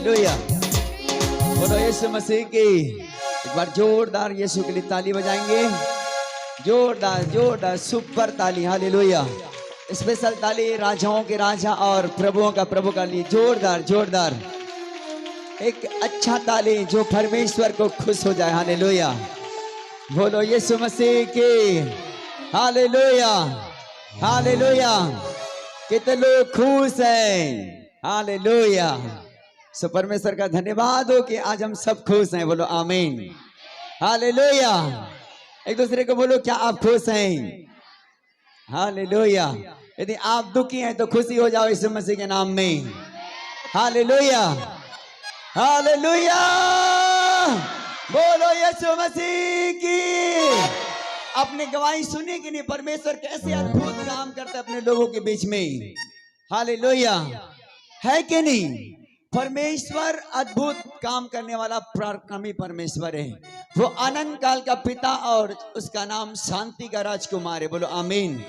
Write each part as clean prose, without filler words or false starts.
Hallelujah. बोलो यीशु मसीह की। एक बार जोरदार यीशु के लिए ताली बजाएंगे, जोरदार जोरदार सुपर ताली। हालेलुया। स्पेशल ताली राजाओं के राजा और प्रभुओं का प्रभु का लिए। जोरदार जोरदार एक अच्छा ताली जो परमेश्वर को खुश हो जाए। हालेलुया। बोलो यीशु मसीह की। Hallelujah hallelujah. कितने लोग खुश हैं। हालेलुया। सो परमेश्वर का धन्यवाद हो कि आज हम सब खुश हैं। बोलो आमीन। हालेलुया। एक दूसरे को बोलो, क्या आप खुश हैं? हालेलुया। यदि आप दुखी हैं तो खुशी हो जाओ यीशु मसीह के नाम में। Hallelujah hallelujah. बोलो यीशु मसीह की। अपनी गवाही सुनी कि नहीं, परमेश्वर कैसे अद्भुत काम करता है अपने लोगों के बीच में। हालेलुया। है कि नहीं? परमेश्वर अद्भुत काम करने वाला पराक्रमी परमेश्वर है। वो अनंत काल का पिता और उसका नाम शांति का राजकुमार है। बोलो आमीन।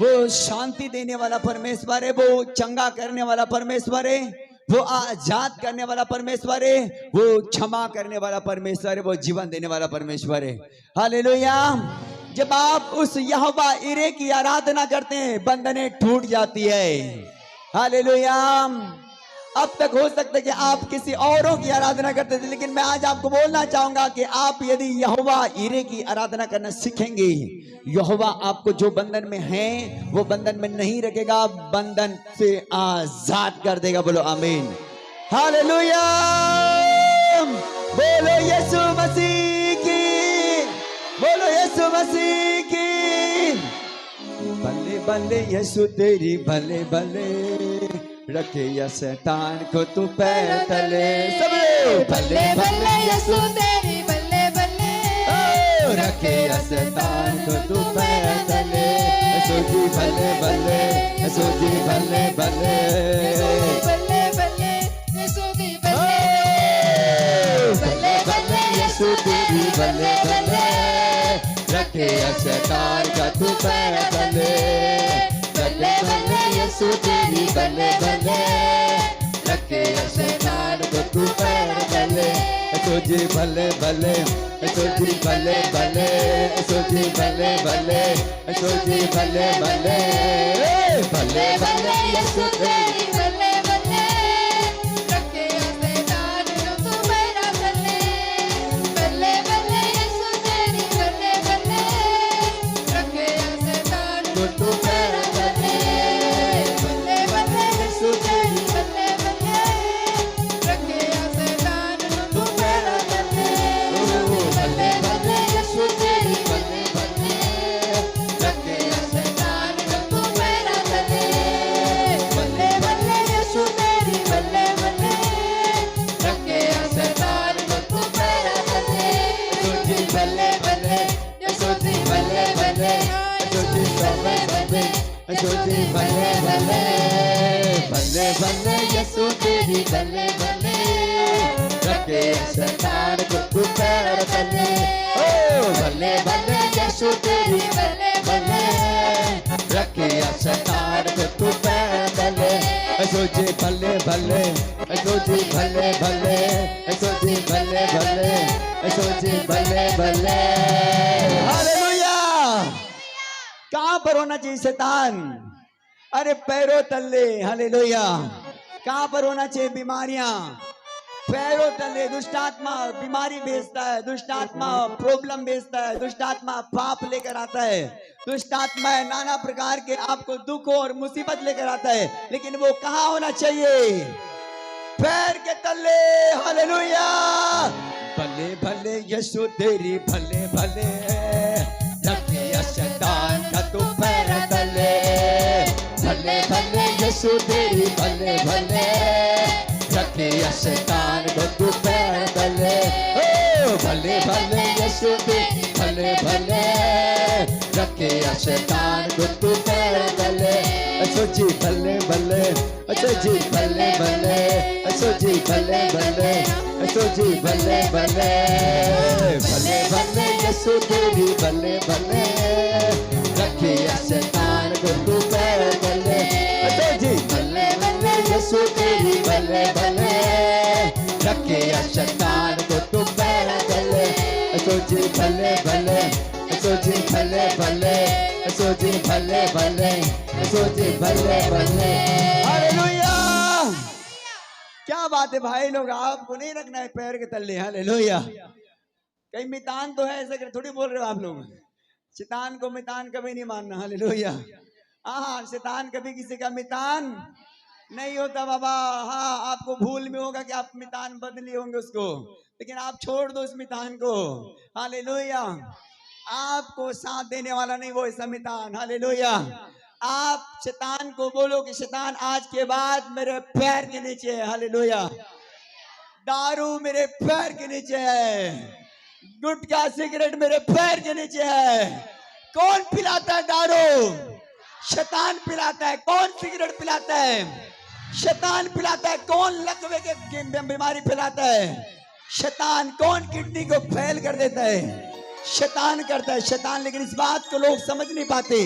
वो शांति देने वाला परमेश्वर है, वो चंगा करने वाला परमेश्वर है, वो आजाद करने वाला परमेश्वर है, वो क्षमा करने वाला परमेश्वर है, वो जीवन देने वाला परमेश्वर है। हालेलुया। जब आप उस यहोवा इरे की आराधना करते हैं, बंधनें टूट जाती है। हालेलुया। अब तक हो सकता है कि आप किसी औरों की आराधना करते थे, लेकिन मैं आज आपको बोलना चाहूंगा कि आप यदि यहोवा इरे की आराधना करना सीखेंगे, यहोवा आपको जो बंधन में है वो बंधन में नहीं रखेगा, बंधन से आजाद कर देगा। बोलो आमीन। हालेलुया। बोलो यीशु मसीह की। बोलो यीशु मसीह की। बल्ले बल्ले यीशु तेरी भले भले, रखे या शैतान को तू पैर तले। सब बल्ले बल्ले यीशु तेरी बल्ले बल्ले, रखे या शैतान को तू पैर तले। यीशु जी भले भले, यीशु जी भले भले, बल्ले बल्ले यीशु दी बल्ले बल्ले बल्ले यीशु तेरी भले भले, रखे या शैतान का तू पैर तले। बल्ले बल्ले यीशु तेरी भले भले, रखे या शैतान को तू पैर तले। यीशु जी भले भले, यीशु जी भले भले, यीशु जी भले भले, यीशु जी भले भले, भले भले यीशु तेरी बल्ले बल्ले, रखे शैतान को तू पैर तले। बल्ले बल्ले यीशु तेरी बल्ले बल्ले, रखे शैतान को तू पैर तले। बल्ले बल्ले यीशु तेरी बल्ले बल्ले, रखे शैतान को तू पैर तले। बल्ले बल्ले यीशु तेरी बल्ले बल्ले, रखे शैतान को तू पैर तले। बल्ले बल्ले यीशु तेरी बल्ले बल्ले, रखे शैतान को तू पैर तले। यीशु जी भले भले, यीशु जी बल्ले बल्ले, यीशु जी भले भले, यीशु जी भले भले, भले भले यीशु तेरी भले भले, रखे शैतान को तू पैर तले। ओ भले भले यीशु तेरी भले भले, रखे शैतान को तू पैर तले। यीशु जी भले भले, यीशु जी भले भले, यीशु जी भले भले, यीशु जी भले भले। हालेलुया। कहां पर होना चाहिए शैतान? अरे पैरों तले। हालेलुया। कहां पर होना चाहिए बीमारियां? पैरों तले। दुष्टात्मा बीमारी भेजता है, दुष्टात्मा प्रॉब्लम भेजता है, दुष्टात्मा पाप लेकर आता है, दुष्टात्मा नाना प्रकार के आपको दुख और मुसीबत लेकर आता है, लेकिन वो कहां होना चाहिए? पैर के तले। हालेलुया। भले भले यीशु तेरी भले भले, रखे शैतान का तू पैर तले। भले भले यीशु तेरी भले भले, रखे शैतान को तू पैर तले। ओ भले भले यीशु तेरी भले भले, रखे शैतान को तू पैर तले। यीशु जी भले भले, यीशु जी भले भले, यीशु जी भले भले, यीशु जी भले भले, भले भले यीशु तेरी भले भले, रखे शैतान को तू पैर तले। यीशु जी भले भले, यीशु तेरी भले भले, रखे या शैतान को तू पैरा तले सोची भले भले सोची भले भले सोची भले भले सोची भले भले हालेलुया क्या बात है भाई लोग आपको नहीं रखना है पैर के तले हालेलुया कहीं मितान तो है ऐसा थोड़ी बोल रहे हो आप लोग शैतान को मितान कभी नहीं मानना हालेलुया हाँ शैतान कभी किसी का मितान नहीं होता बाबा हाँ आपको भूल में होगा कि आप मितान बदली होंगे उसको लेकिन आप छोड़ दो उस मितान को हालेलुया आपको साथ देने वाला नहीं वो ऐसा मितान हालेलुया आप शैतान को बोलो कि शैतान आज के बाद मेरे पैर के नीचे है हालेलुया दारू मेरे पैर के नीचे है गुटखा सिगरेट मेरे पैर के नीचे है कौन पिलाता है दारू शैतान पिलाता है कौन सिगरेट पिलाता है शैतान पिलाता है कौन लकवे के बीमारी फैलाता है शैतान कौन किडनी को फेल कर देता है शैतान करता है शैतान लेकिन इस बात को लोग समझ नहीं पाते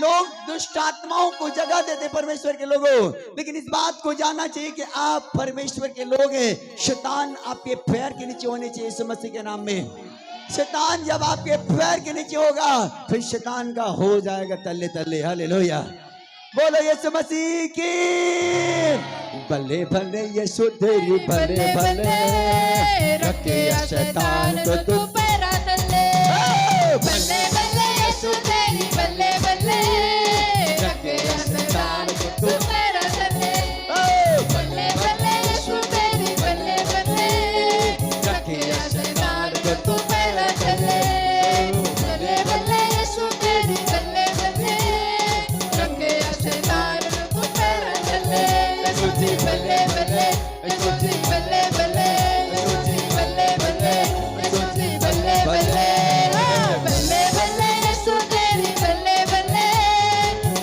लोग दुष्ट आत्माओं को जगह देते परमेश्वर के लोगों लेकिन इस बात को जानना चाहिए कि आप परमेश्वर के लोग हैं शैतान आपके पैर के नीचे होने चाहिए यीशु मसीह के नाम में शैतान जब आपके पैर के नीचे होगा फिर शैतान का हो जाएगा तल्ले तल्ले हालेलुया बोलो यीशु मसीह की भले भले यीशु तेरी भले भले रखे शैतान को तू पैरा तले बल्ले बल्ले यीशु तेरी बल्ले बल्ले रखे शैतान को तू पैरा तले बल्ले बल्ले यीशु तेरी बल्ले बल्ले रखे शैतान को तू पैरा तले बल्ले बल्ले यीशु तेरी बल्ले बल्ले रखे शैतान को तू पैरा तले सोची बल्ले बल्ले सोची बल्ले बल्ले सोची बल्ले बल्ले सोची बल्ले बल्ले बल्ले बल्ले यीशु तेरी बल्ले बल्ले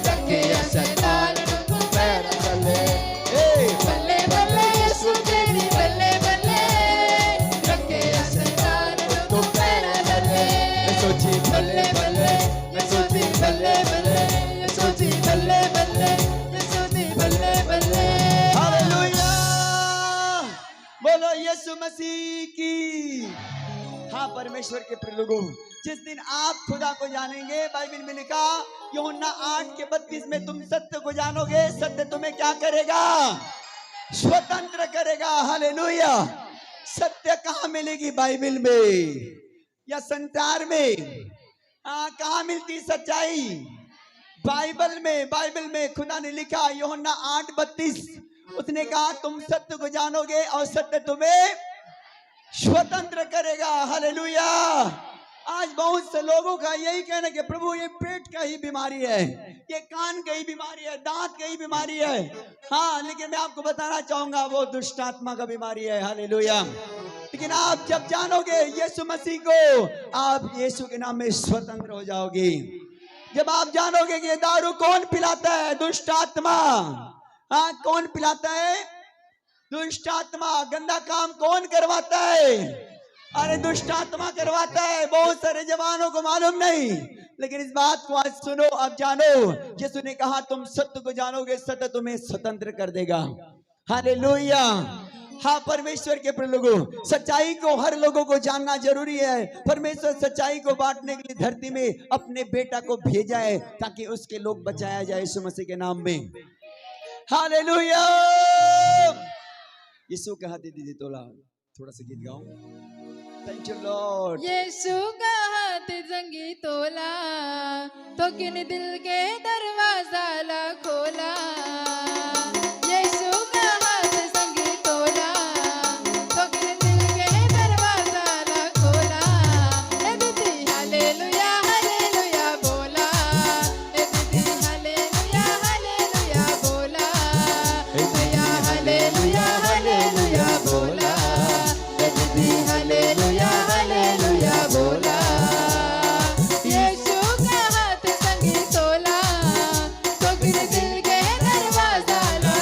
रखे शैतान को पैर तले बल्ले बल्ले यीशु तेरी बल्ले बल्ले रखे शैतान को पैर तले सोची भले भले सोची बल्ले बल्ले सोची बल्ले बल्ले सोची बल्ले बल्ले हालेलुया बोलो यीशु मसीह की हाँ परमेश्वर के प्रिय लोगों जिस दिन आप खुदा को जानेंगे बाइबल में लिखा यूहन्ना 8:32 में तुम सत्य को जानोगे सत्य तुम्हें क्या करेगा स्वतंत्र करेगा हालेलुया सत्य कहाँ मिलेगी बाइबल में या संसार में कहाँ मिलती सच्चाई बाइबल में खुदा ने लिखा यूहन्ना 8:32 उसने कहा तुम सत्य को जानोगे और सत्य तुम्हें स्वतंत्र करेगा हालेलुया आज बहुत से लोगों का यही कहना कि प्रभु ये पेट का ही बीमारी है ये कान का ही बीमारी है दांत का ही बीमारी है हाँ लेकिन मैं आपको बताना चाहूंगा वो दुष्ट आत्मा का बीमारी है हालेलुया लेकिन आप जब जानोगे यीशु मसीह को आप यीशु के नाम में स्वतंत्र हो जाओगे जब आप जानोगे कि दारू कौन पिलाता है दुष्ट आत्मा हाँ कौन पिलाता है दुष्ट आत्मा गंदा काम कौन करवाता है अरे दुष्ट आत्मा करवाता है बहुत सारे जवानों को मालूम नहीं लेकिन इस बात को आज सुनो अब जानो यीशु ने कहा तुम सत्य को जानोगे सत्य तुम्हें स्वतंत्र कर देगा हालेलुया हाँ परमेश्वर के प्रिय लोगों सच्चाई को हर लोगों को जानना जरूरी है परमेश्वर सच्चाई को बांटने के लिए धरती में अपने बेटा को भेजा है ताकि उसके लोग बचाया जाए यीशु मसीह के नाम में हालेलुया यीशु का हाथ दीजिए तोला थोड़ा सा गीत गाओ थैंक यू लॉर्ड यीशु का हाथ जंगी तोला तो किन दिल के दरवाजा ला खोला यीशु का हाथ जंगी तोला तो किन दिल के दरवाजा ला खोला ए दीदी हालेलुया हालेलुया बोला ए दीदी हालेलुया हालेलुया बोला ए भैया हालेलुया हालेलुया बोला ए दीदी हालेलुया हालेलुया बोला यीशु का हाथ संगी तोला तो गिर दिल के दरवाजा ला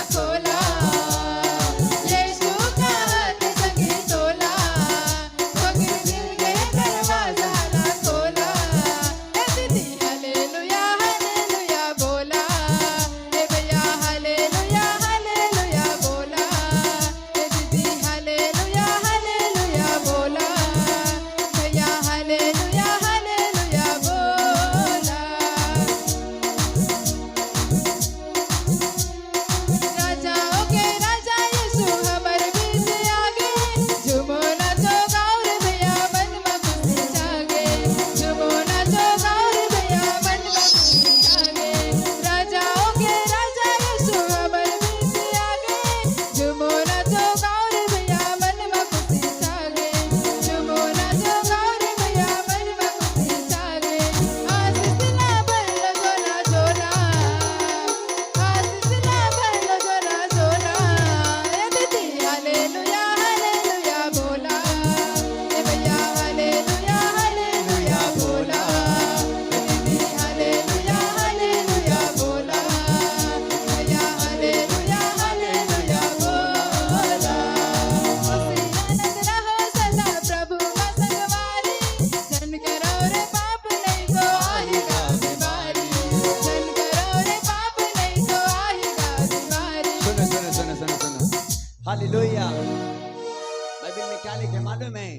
हालेलुया। बाइबल में क्या लिखा है मालूम है?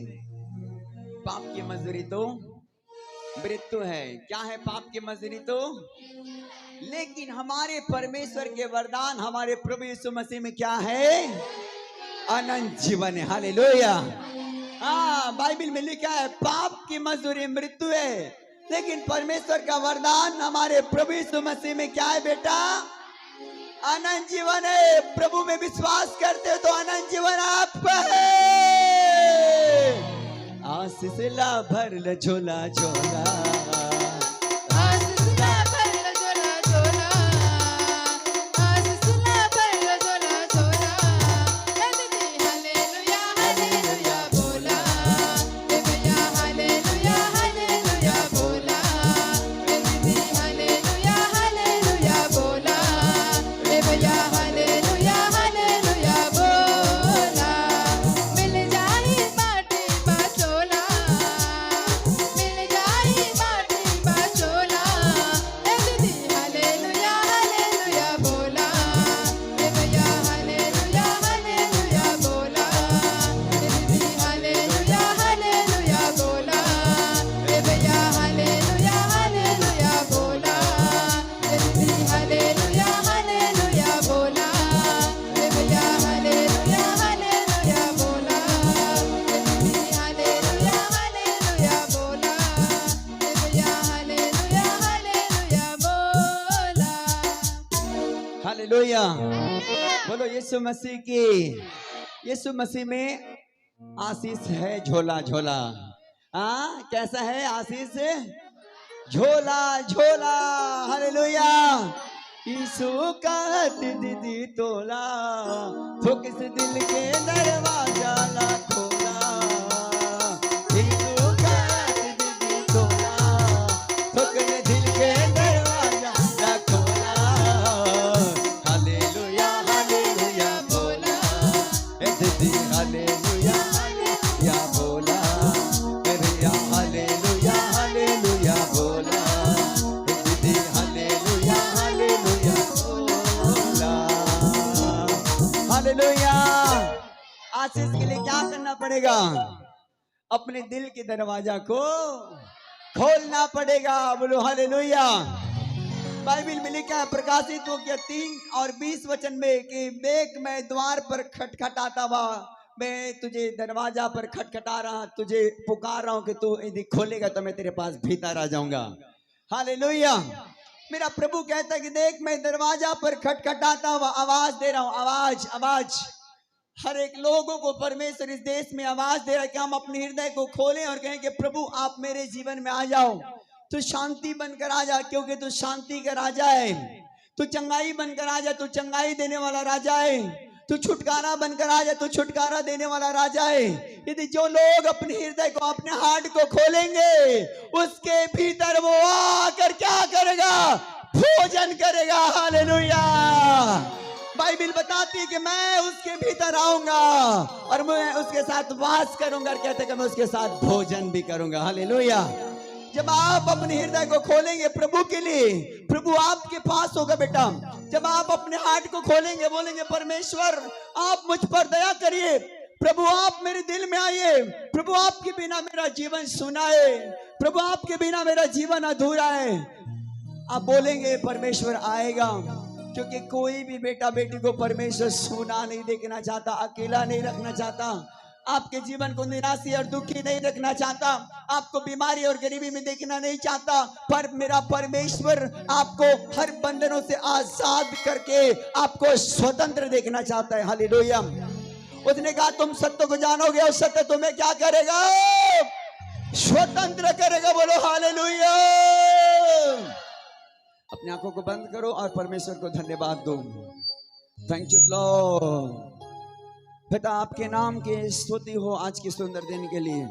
पाप की मजदूरी तो मृत्यु है। क्या है पाप की मजदूरी तो? लेकिन हमारे परमेश्वर के वरदान हमारे प्रभु यीशु मसीह में क्या है? अनंत जीवन है। हालेलुया। हाँ, बाइबल में लिखा है पाप की मजदूरी मृत्यु है, लेकिन परमेश्वर का वरदान हमारे प्रभु यीशु मसीह में क्या है बेटा? अनंत जीवन है। प्रभु में विश्वास करते हो तो अनंत जीवन आपका है। आशीष ला भर ल झोला झोला, आशीष ला भर ल झोला झोला, आशीष ला भर ल झोला झोला। हे दीदी हालेलुया हालेलुया बोला, हे भैया हालेलुया हालेलुया बोला, हे दीदी हालेलुया हालेलुया बोला, हे भैया हालेलुया हालेलुया बोला। मिल जाई बाटी बाचोला, मिल जाई बाटी बाचोला, हे दीदी हालेलुया हालेलुया बोला, हे भैया हालेलुया हालेलुया बोला, हे दीदी हालेलुया हालेलुया बोला, हे भैया हालेलुया हालेलुया बोला, हे दीदी हालेलुया हालेलुया बोला, हे भैया हालेलुया हालेलुया बोला, हे दीदी हालेलुया हालेलुया बोला, हे भैया हालेलुया हालेलुया बोला। हालेलुया। बोलो यीशु मसीह की। यीशु मसीह में आशीष है झोला झोला। हाँ, कैसा है आशीष? झोला झोला। हालेलुया। यीशु का दीदी तोला, तो किस दिल के दरवाजा ना खोला। यीशु का दीदी तोला, तो किस दिल के दरवाजा ना खोला। हालेलुया हालेलुया बोला, ए दीदी हालेलुया हालेलुया बोला, ए भैया हालेलुया हालेलुया बोला, ए दीदी हालेलुया हालेलुया बोला। हालेलुया। आशीष के लिए क्या करना पड़ेगा? अपने दिल के दरवाजा को खोलना पड़ेगा। बोलो हालेलुया। बाइबल में लिखा है प्रकाशित होकर 3:20 में कि देख मैं द्वार पर खटखटाता हुआ, मैं तुझे दरवाजा पर खटखटा रहा, तुझे पुकार रहा हूं कि तू यदि खोलेगा तो मैं तेरे पास भीतर आ जाऊंगा। हालेलुया। मेरा प्रभु कहता है कि देख मैं दरवाजा पर खटखटाता हुआ आवाज दे रहा हूं। आवाज आवाज। हर एक लोगों को परमेश्वर इस देश में आवाज दे रहा है कि हम अपने हृदय को खोलें और कहें कि प्रभु आप मेरे जीवन में आ जाओ। तू शांति बनकर आ जा, क्योंकि तू शांति का राजा है। तू चंगाई बनकर आ जा, तू चंगाई देने वाला राजा है। तू छुटकारा बनकर आ जा, तू छुटकारा देने वाला राजा है। यदि जो लोग अपने हृदय को, अपने हार्ट को खोलेंगे, उसके भीतर वो आकर क्या करेगा? भोजन करेगा। हालेलुया। बाइबल बताती है कि मैं उसके भीतर आऊंगा और मैं उसके साथ वास करूंगा, और कहते हैं कि मैं उसके साथ भोजन भी करूंगा। हालेलुया। जब आप अपने हृदय को खोलेंगे प्रभु के लिए, प्रभु आपके पास होगा बेटा। जब आप अपने हार्ट को खोलेंगे, बोलेंगे परमेश्वर आप मुझ पर दया करिए, प्रभु आप मेरे दिल में आइए, प्रभु आपके बिना मेरा जीवन सूना है, प्रभु आपके बिना मेरा जीवन अधूरा है। आप बोलेंगे परमेश्वर आएगा, क्योंकि कोई भी बेटा बेटी को परमेश्वर सूना नहीं देखना चाहता, अकेला नहीं रखना चाहता, आपके जीवन को निराशी और दुखी नहीं रखना चाहता, आपको बीमारी और गरीबी में देखना नहीं चाहता। पर मेरा परमेश्वर आपको हर बंधनों से आजाद करके आपको स्वतंत्र देखना चाहता है। हालेलुया। उसने कहा तुम सत्य को जानोगे और सत्य तुम्हें क्या करेगा? स्वतंत्र करेगा। बोलो हालेलुया। अपनी आंखों को बंद करो और परमेश्वर को धन्यवाद दो। Thank you Lord. पिता आपके नाम की स्तुति हो आज की सुंदर दिन के लिए।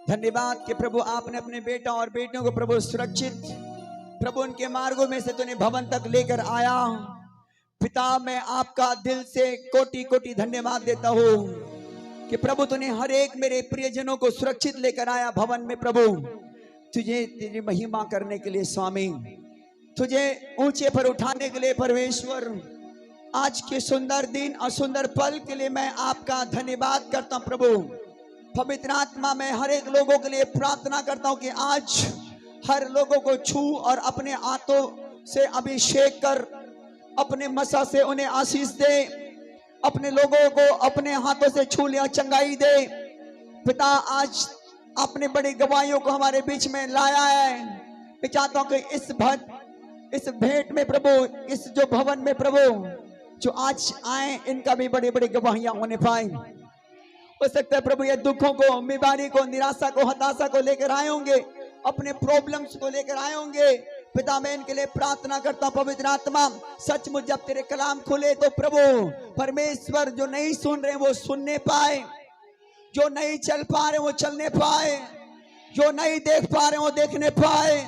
धन्यवाद कि प्रभु आपने अपने बेटा और बेटियों को प्रभु सुरक्षित प्रभु उनके मार्गों में से तूने भवन तक लेकर आया। पिता मैं आपका दिल से कोटि कोटि धन्यवाद देता हूँ कि प्रभु तूने हर एक मेरे प्रियजनों को सुरक्षित लेकर आया भवन में। प्रभु तुझे तेरी महिमा करने के लिए स्वामी, तुझे ऊंचे पर उठाने के लिए परमेश्वर, आज के सुंदर दिन और सुंदर पल के लिए मैं आपका धन्यवाद करता हूं प्रभु। पवित्र आत्मा में हर एक लोगों के लिए प्रार्थना करता हूं कि आज हर लोगों को छू और अपने हाथों से अभिषेक कर अपने मसा से उन्हें आशीष दे, अपने लोगों को अपने हाथों से छू लिया चंगाई दे। पिता आज अपने बड़ी गवाहियों को हमारे बीच में लाया है। मैं चाहता हूं कि इस भेंट में प्रभु, इस जो भवन में प्रभु जो आज आए, इनका भी बड़ी बड़ी गवाहियां होने पाए। हो सकता है प्रभु ये दुखों को, बीमारी को, निराशा को, हताशा को लेकर आए होंगे, अपने प्रॉब्लम्स को लेकर आए होंगे। पिता मैं इनके लिए प्रार्थना करता हूं पवित्र आत्मा, सचमुच जब तेरे कलाम खुले तो प्रभु परमेश्वर जो नहीं सुन रहे वो सुनने पाए, जो नहीं चल पा रहे वो चलने पाए, जो नहीं देख पा रहे वो देखने पाए,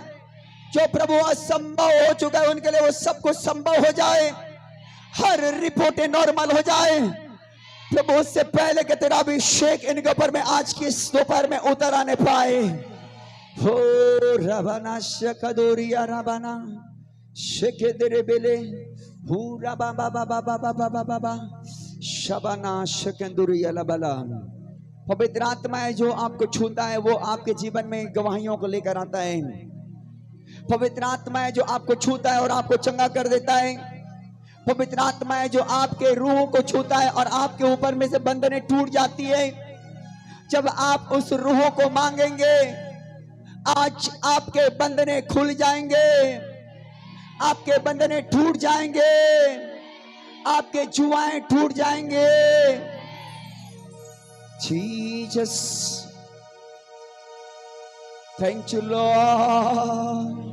जो प्रभु असंभव हो चुका है उनके लिए वो सब कुछ संभव हो जाए, हर रिपोर्टें नॉर्मल हो जाए प्रभु। उससे पहले कि तेरा अभिषेक इनके ऊपर में आज की इस दोपहर में उतर आने पाए। हो रबाना शकदोरिया रबाना शेकेदरे बेले पूरा बाबा बाबा बाबा बाबा बाबा शबाना शकंदुरिया लबला। पवित्र आत्मा है जो आपको छूता है, वो आपके जीवन में गवाहियों को लेकर आता है। पवित्र आत्मा है जो आपको छूता है और आपको चंगा कर देता है। पवित्र आत्मा है जो आपके रूह को छूता है और आपके ऊपर में से बंधनें टूट जाती है। जब आप उस रूह को मांगेंगे, आज आपके बंधनें खुल जाएंगे, आपके बंधनें टूट जाएंगे, आपके जुआएं टूट जाएंगे। Jesus, thank you Lord.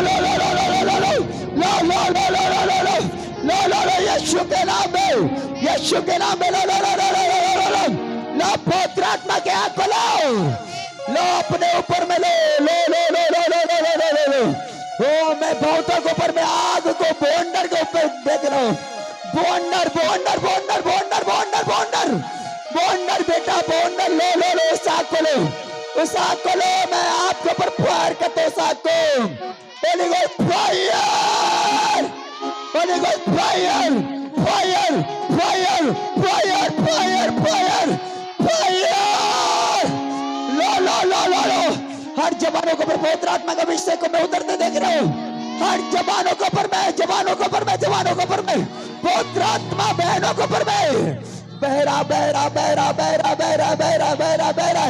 लो लो लो लो लो लो लो लो लो लो लो लो लो लो लो लो यीशु के नाम में, यीशु के नाम में लो लो लो लो लो लो लो लो लो पवित्र आत्मा के हाथ को लो, लो अपने ऊपर में लो लो लो लो लो लो लो लो लो लो लो। ओ मैं बहुतों के ऊपर में आग को बॉन्डर के ऊपर देख रहा हूँ, बॉन्डर बॉन्डर बॉन्डर बॉन्डर बॉन्डर बॉन्डर बॉन्डर बेटा बॉन्डर लो लो लो उस आग को लो, उस आग को लो। मैं आपके ऊपर फायर करता हूँ उस आग को। Holy ghost fire, holy ghost fire fire fire fire fire fire fire. लो लो लो लो लो हर जवानों के ऊपर पवित्र आत्मा का अभिषेक को मैं उतरते देख रहा हूँ, हर जवानों के ऊपर मैं, जवानों के ऊपर मैं, जवानों के ऊपर मैं, पवित्र आत्मा बहनों के ऊपर मैं बहरा बहरा बहरा बहरा बहरा बहरा बहरा बहरा।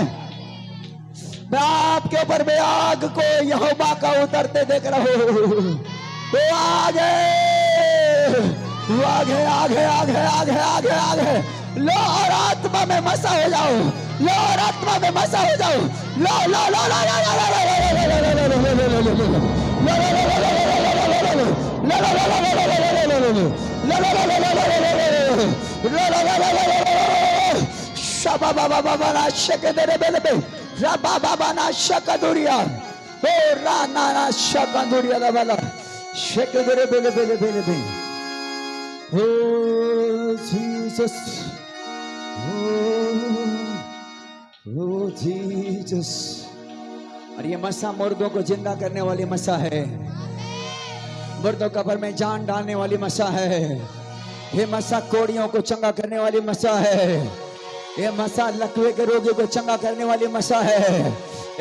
मैं आपके ऊपर में आग को यहोवा का उतरते देख रहा हूँ। तो आगे आगे आगे आगे आगे आगे आगे लो और आत्मा में मसा हो जाओ, लो और आत्मा में मसा हो जाओ। लो लो लो लो लो लो लो जीसस। और ये मसा मुर्दों को जिंदा करने वाली मसा है, मुर्दों का पर में जान डालने वाली मसा है। ये मसा कोड़ियों को चंगा करने वाली मसा है। ये मसा लकवे के रोगियों को चंगा करने वाली मसा है।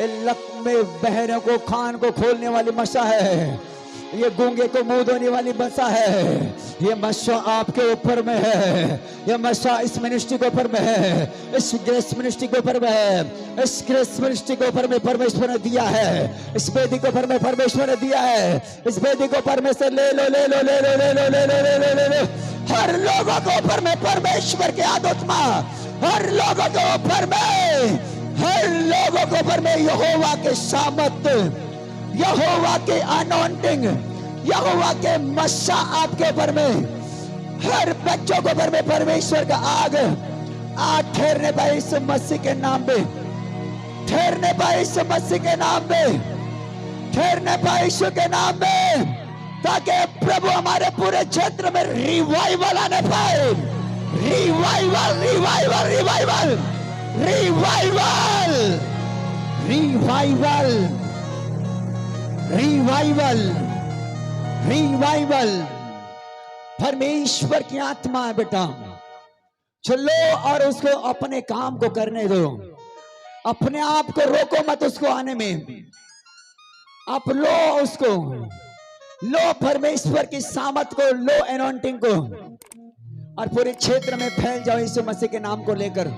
ये लकवे बहरों को खान को खोलने वाली मसा है। ये गूंगे को मुंह धोने वाली मसा है। ये मसा आपके ऊपर में है, ये मसा इस मिनिस्ट्री के ऊपर में है, इस ग्रेस मिनिस्ट्री के ऊपर में है, इस ग्रेस मिनिस्ट्री के ऊपर में परमेश्वर ने दिया है, इस वेदी के ऊपर में परमेश्वर ने दिया है। इस वेदी को परमेश्वर ले लो ले लो ले लो ले लो ले लो ले लो ले लो। हर लोगों के ऊपर में परमेश्वर के आत्मा, हर लोगों के ऊपर में, हर लोगों के ऊपर में यहोवा के सामर्थ, यहोवा के अनॉइंटिंग, यहोवा के मसा आपके ऊपर में, हर बच्चों के ऊपर में परमेश्वर का आग आज ठहरने पाए इस मसीह के नाम पे, ठहरने पाए इस मसीह के नाम पे, ठहरने पाए यीशु के नाम पे, ताकि प्रभु हमारे पूरे क्षेत्र में रिवाइवल आने पाए। Revival revival revival revival revival revival revival. परमेश्वर की आत्मा है बेटा, चलो और उसको अपने काम को करने दो, अपने आप को रोको मत उसको आने में। आप लो उसको, लो परमेश्वर की सामर्थ को, लो एनॉइंटिंग को, और पूरे क्षेत्र में फैल जाओ यीशु मसीह के नाम को लेकर।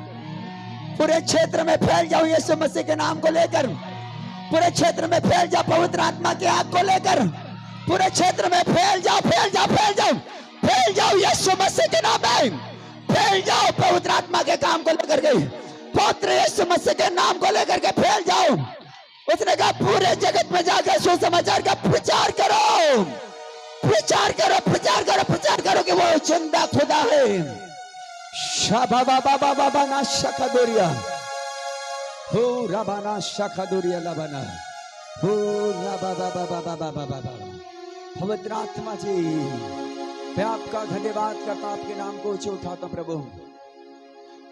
पूरे क्षेत्र में फैल जाओ यीशु मसीह के नाम को लेकर। पूरे क्षेत्र में फैल जाओ पवित्र आत्मा की आग को लेकर, पूरे क्षेत्र में फैल जाओ, फैल जाओ, फैल जाओ, फैल जाओ यीशु मसीह के नाम में, फैल जाओ पवित्र आत्मा के काम को लेकर के, पुत्र यीशु मसीह के नाम को लेकर के फैल जाओ। उसने कहा पूरे जगत में जाकर सुसमाचार का प्रचार करो, प्रचार करो, प्रचार करो, प्रचार करो कि वो जिंदा खुदा है। शाबा बाबा बाबा बाना शखदोरिया हो रबाना शखदोरिया लबाना हो रबा बाबा बाबा बाबा बाबा। पवित्र आत्मा जी मैं आपका धन्यवाद करता हूं, आपके नाम को ऊंचे उठाता प्रभु,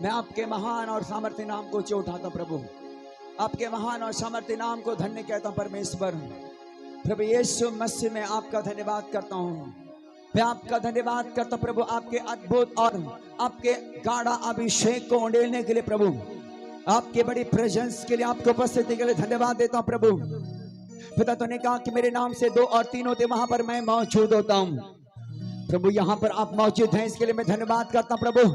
मैं आपके महान और सामर्थ्य नाम को ऊंचे उठाता प्रभु, आपके महान और सामर्थ्य नाम को धन्य कहता हूं परमेश्वर। प्रभु यीशु मसीह में आपका धन्यवाद करता हूं, मैं आपका धन्यवाद करता हूं प्रभु, आपके अद्भुत और आपके गाढ़ा अभिषेक को उंडेलने के लिए प्रभु, आपके बड़ी प्रेजेंस के लिए, आपकी उपस्थिति के लिए धन्यवाद देता हूं प्रभु। पिता तूने कहा कि मेरे नाम से 2 और 3 होते वहां पर मैं मौजूद होता हूं प्रभु, यहां पर आप मौजूद हैं, इसके लिए मैं धन्यवाद करता हूं प्रभु।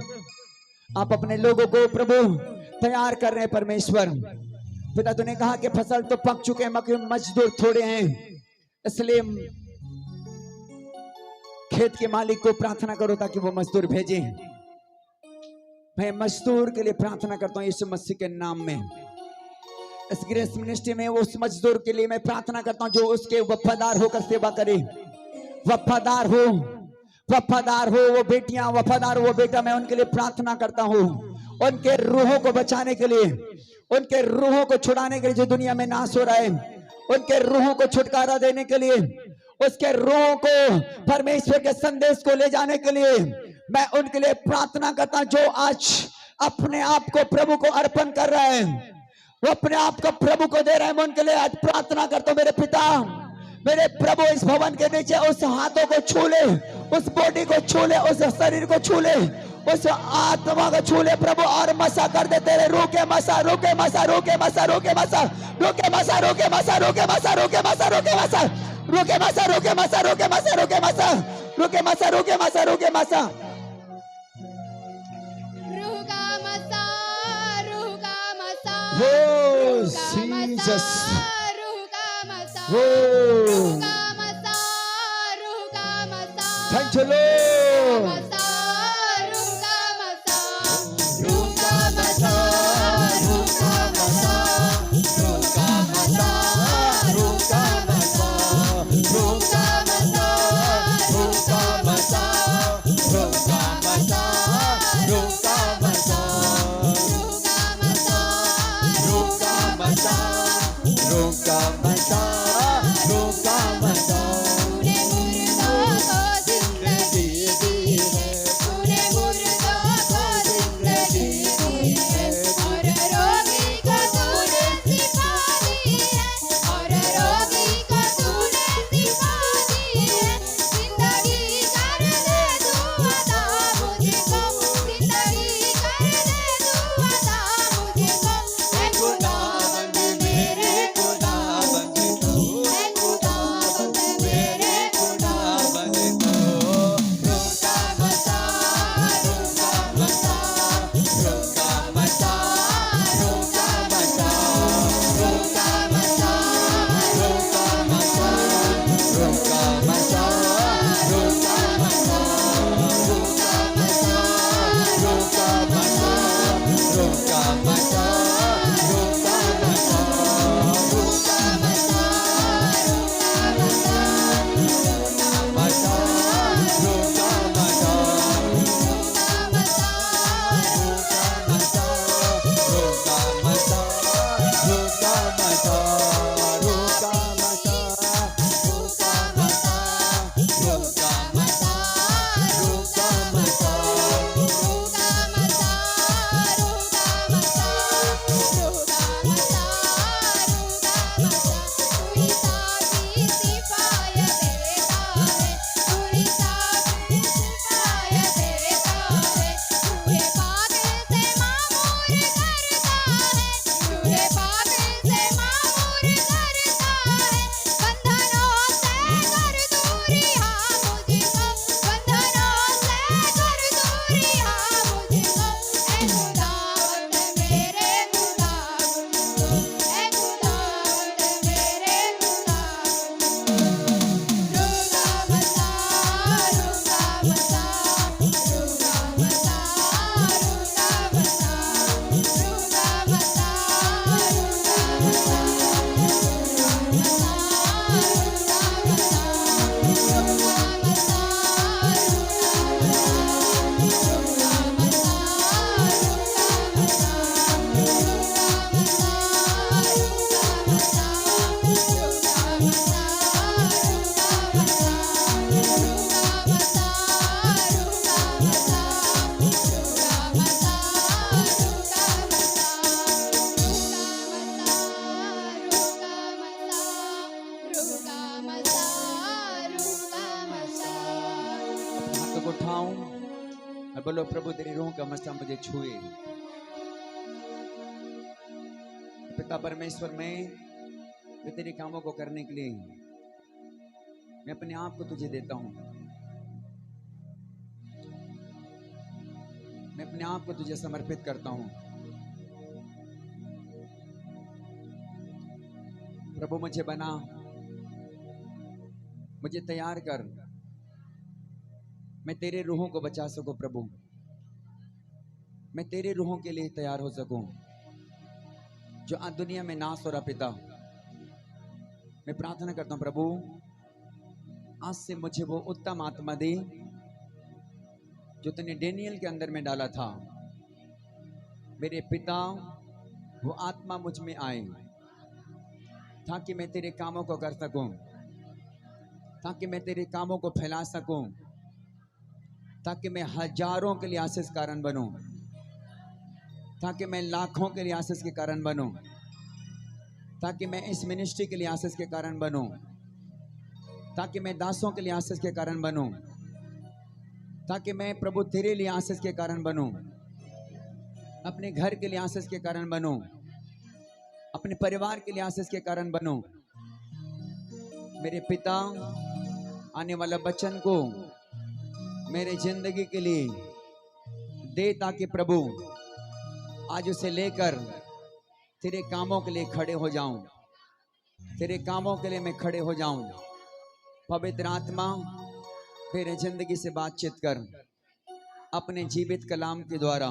आप अपने लोगों को प्रभु तैयार कर रहे हैं परमेश्वर। पिता तूने कहा कि फसल तो पक चुके हैं मगर मजदूर थोड़े हैं, इसलिए खेत के मालिक को प्रार्थना करो ताकि वो मजदूर भेजे। मैं मजदूर के लिए प्रार्थना करता हूं यीशु मसीह के नाम में। इस ग्रेस मिनिस्ट्री में उस मजदूर के लिए मैं प्रार्थना करता हूं जो उसके वफादार होकर सेवा करे, वफादार हो, वफादार हो वो बेटियां, वफादार हो वो बेटा, मैं उनके लिए प्रार्थना करता हूं, उनके रूहों को बचाने के लिए, उनके रूहों को छुड़ाने के लिए जो दुनिया में नाश हो रहा है, उनके रूहों को छुटकारा देने के लिए, उसके रूहों को परमेश्वर के संदेश को ले जाने के लिए मैं उनके लिए प्रार्थना करता हूं। जो आज अपने आप को प्रभु को अर्पण कर रहे हैं, वो अपने आप को प्रभु को दे रहे हैं, मैं उनके लिए आज प्रार्थना करता हूं। मेरे पिता, मेरे प्रभु इस भवन के नीचे उस हाथों को छू ले, उस बॉडी को छू ले, उस शरीर को छू ले, उस आत्मा को छू ले प्रभु, और मसा कर दे तेरे रूह के मसा, रूह के मसा, रूह के मसा, रूह के मसा, रूह के मसा, रूह के मसा, रूह के मसा, रूह के मसा, रूह के मसा, रूह के मसा, रूह के मसा, रूह के मसा, रूह के मसा, रूह के मसा, रूह के मसा, रूह के मसा, रूह का मसा, रूह का मसा, हो जीसस, रूह का मसा, हो रूह का मसा, रूह का मसा, थैंक यू लॉर्ड, मसा, रूह का मसा, रूह का मसा, रूह का मसा, रूह का मसा, रूह का मसा, रूह का मसा, रूह का मसा, रूह का मसा, रूह का मसा, रूह का मसा, रूह का मसा, रूह का मसा, तूने मुर्दों को जिंदगी दी है, और रोगी को तूने शिफा दी है, और रोगी को तूने शिफा दी है। जिंदगी कर दे तू अता मुझको, जिंदगी कर दे तू अता मुझको, ऐ खुदावंद मेरे खुदावंद, और बोलो प्रभु तेरी रूह का मसा मुझे छुए। पिता परमेश्वर मैं तेरे कामों को करने के लिए मैं अपने आप को तुझे देता हूं। मैं अपने आप को तुझे समर्पित करता हूं। प्रभु मुझे बना, मुझे तैयार कर, मैं तेरे रूहों को बचा सकूं। प्रभु मैं तेरे रूहों के लिए तैयार हो सकूं जो आज दुनिया में नाश हो रहा। पिता मैं प्रार्थना करता हूं प्रभु आज से मुझे वो उत्तम आत्मा दे जो तूने डेनियल के अंदर में डाला था। मेरे पिता वो आत्मा मुझ में आए ताकि मैं तेरे कामों को कर सकूं, ताकि मैं तेरे कामों को फैला सकूं, ताकि मैं हजारों के लिए आशीष कारण बनूं, ताकि मैं लाखों के लिए आशीष के कारण बनूं, ताकि मैं इस मिनिस्ट्री के लिए आशीष के कारण बनूं, ताकि मैं दासों के लिए आशीष के कारण बनूं, ताकि मैं प्रभु तेरे लिए आशीष के कारण बनूं, अपने घर के लिए आशीष के कारण बनूं, अपने परिवार के लिए आशीष के कारण बनूं। मेरे पिता आने वाला वचन को मेरे जिंदगी के लिए दे ताकि प्रभु आज उसे लेकर तेरे कामों के लिए खड़े हो जाऊं, तेरे कामों के लिए मैं खड़े हो जाऊं। पवित्र आत्मा मेरे जिंदगी से बातचीत कर, अपने जीवित कलाम के द्वारा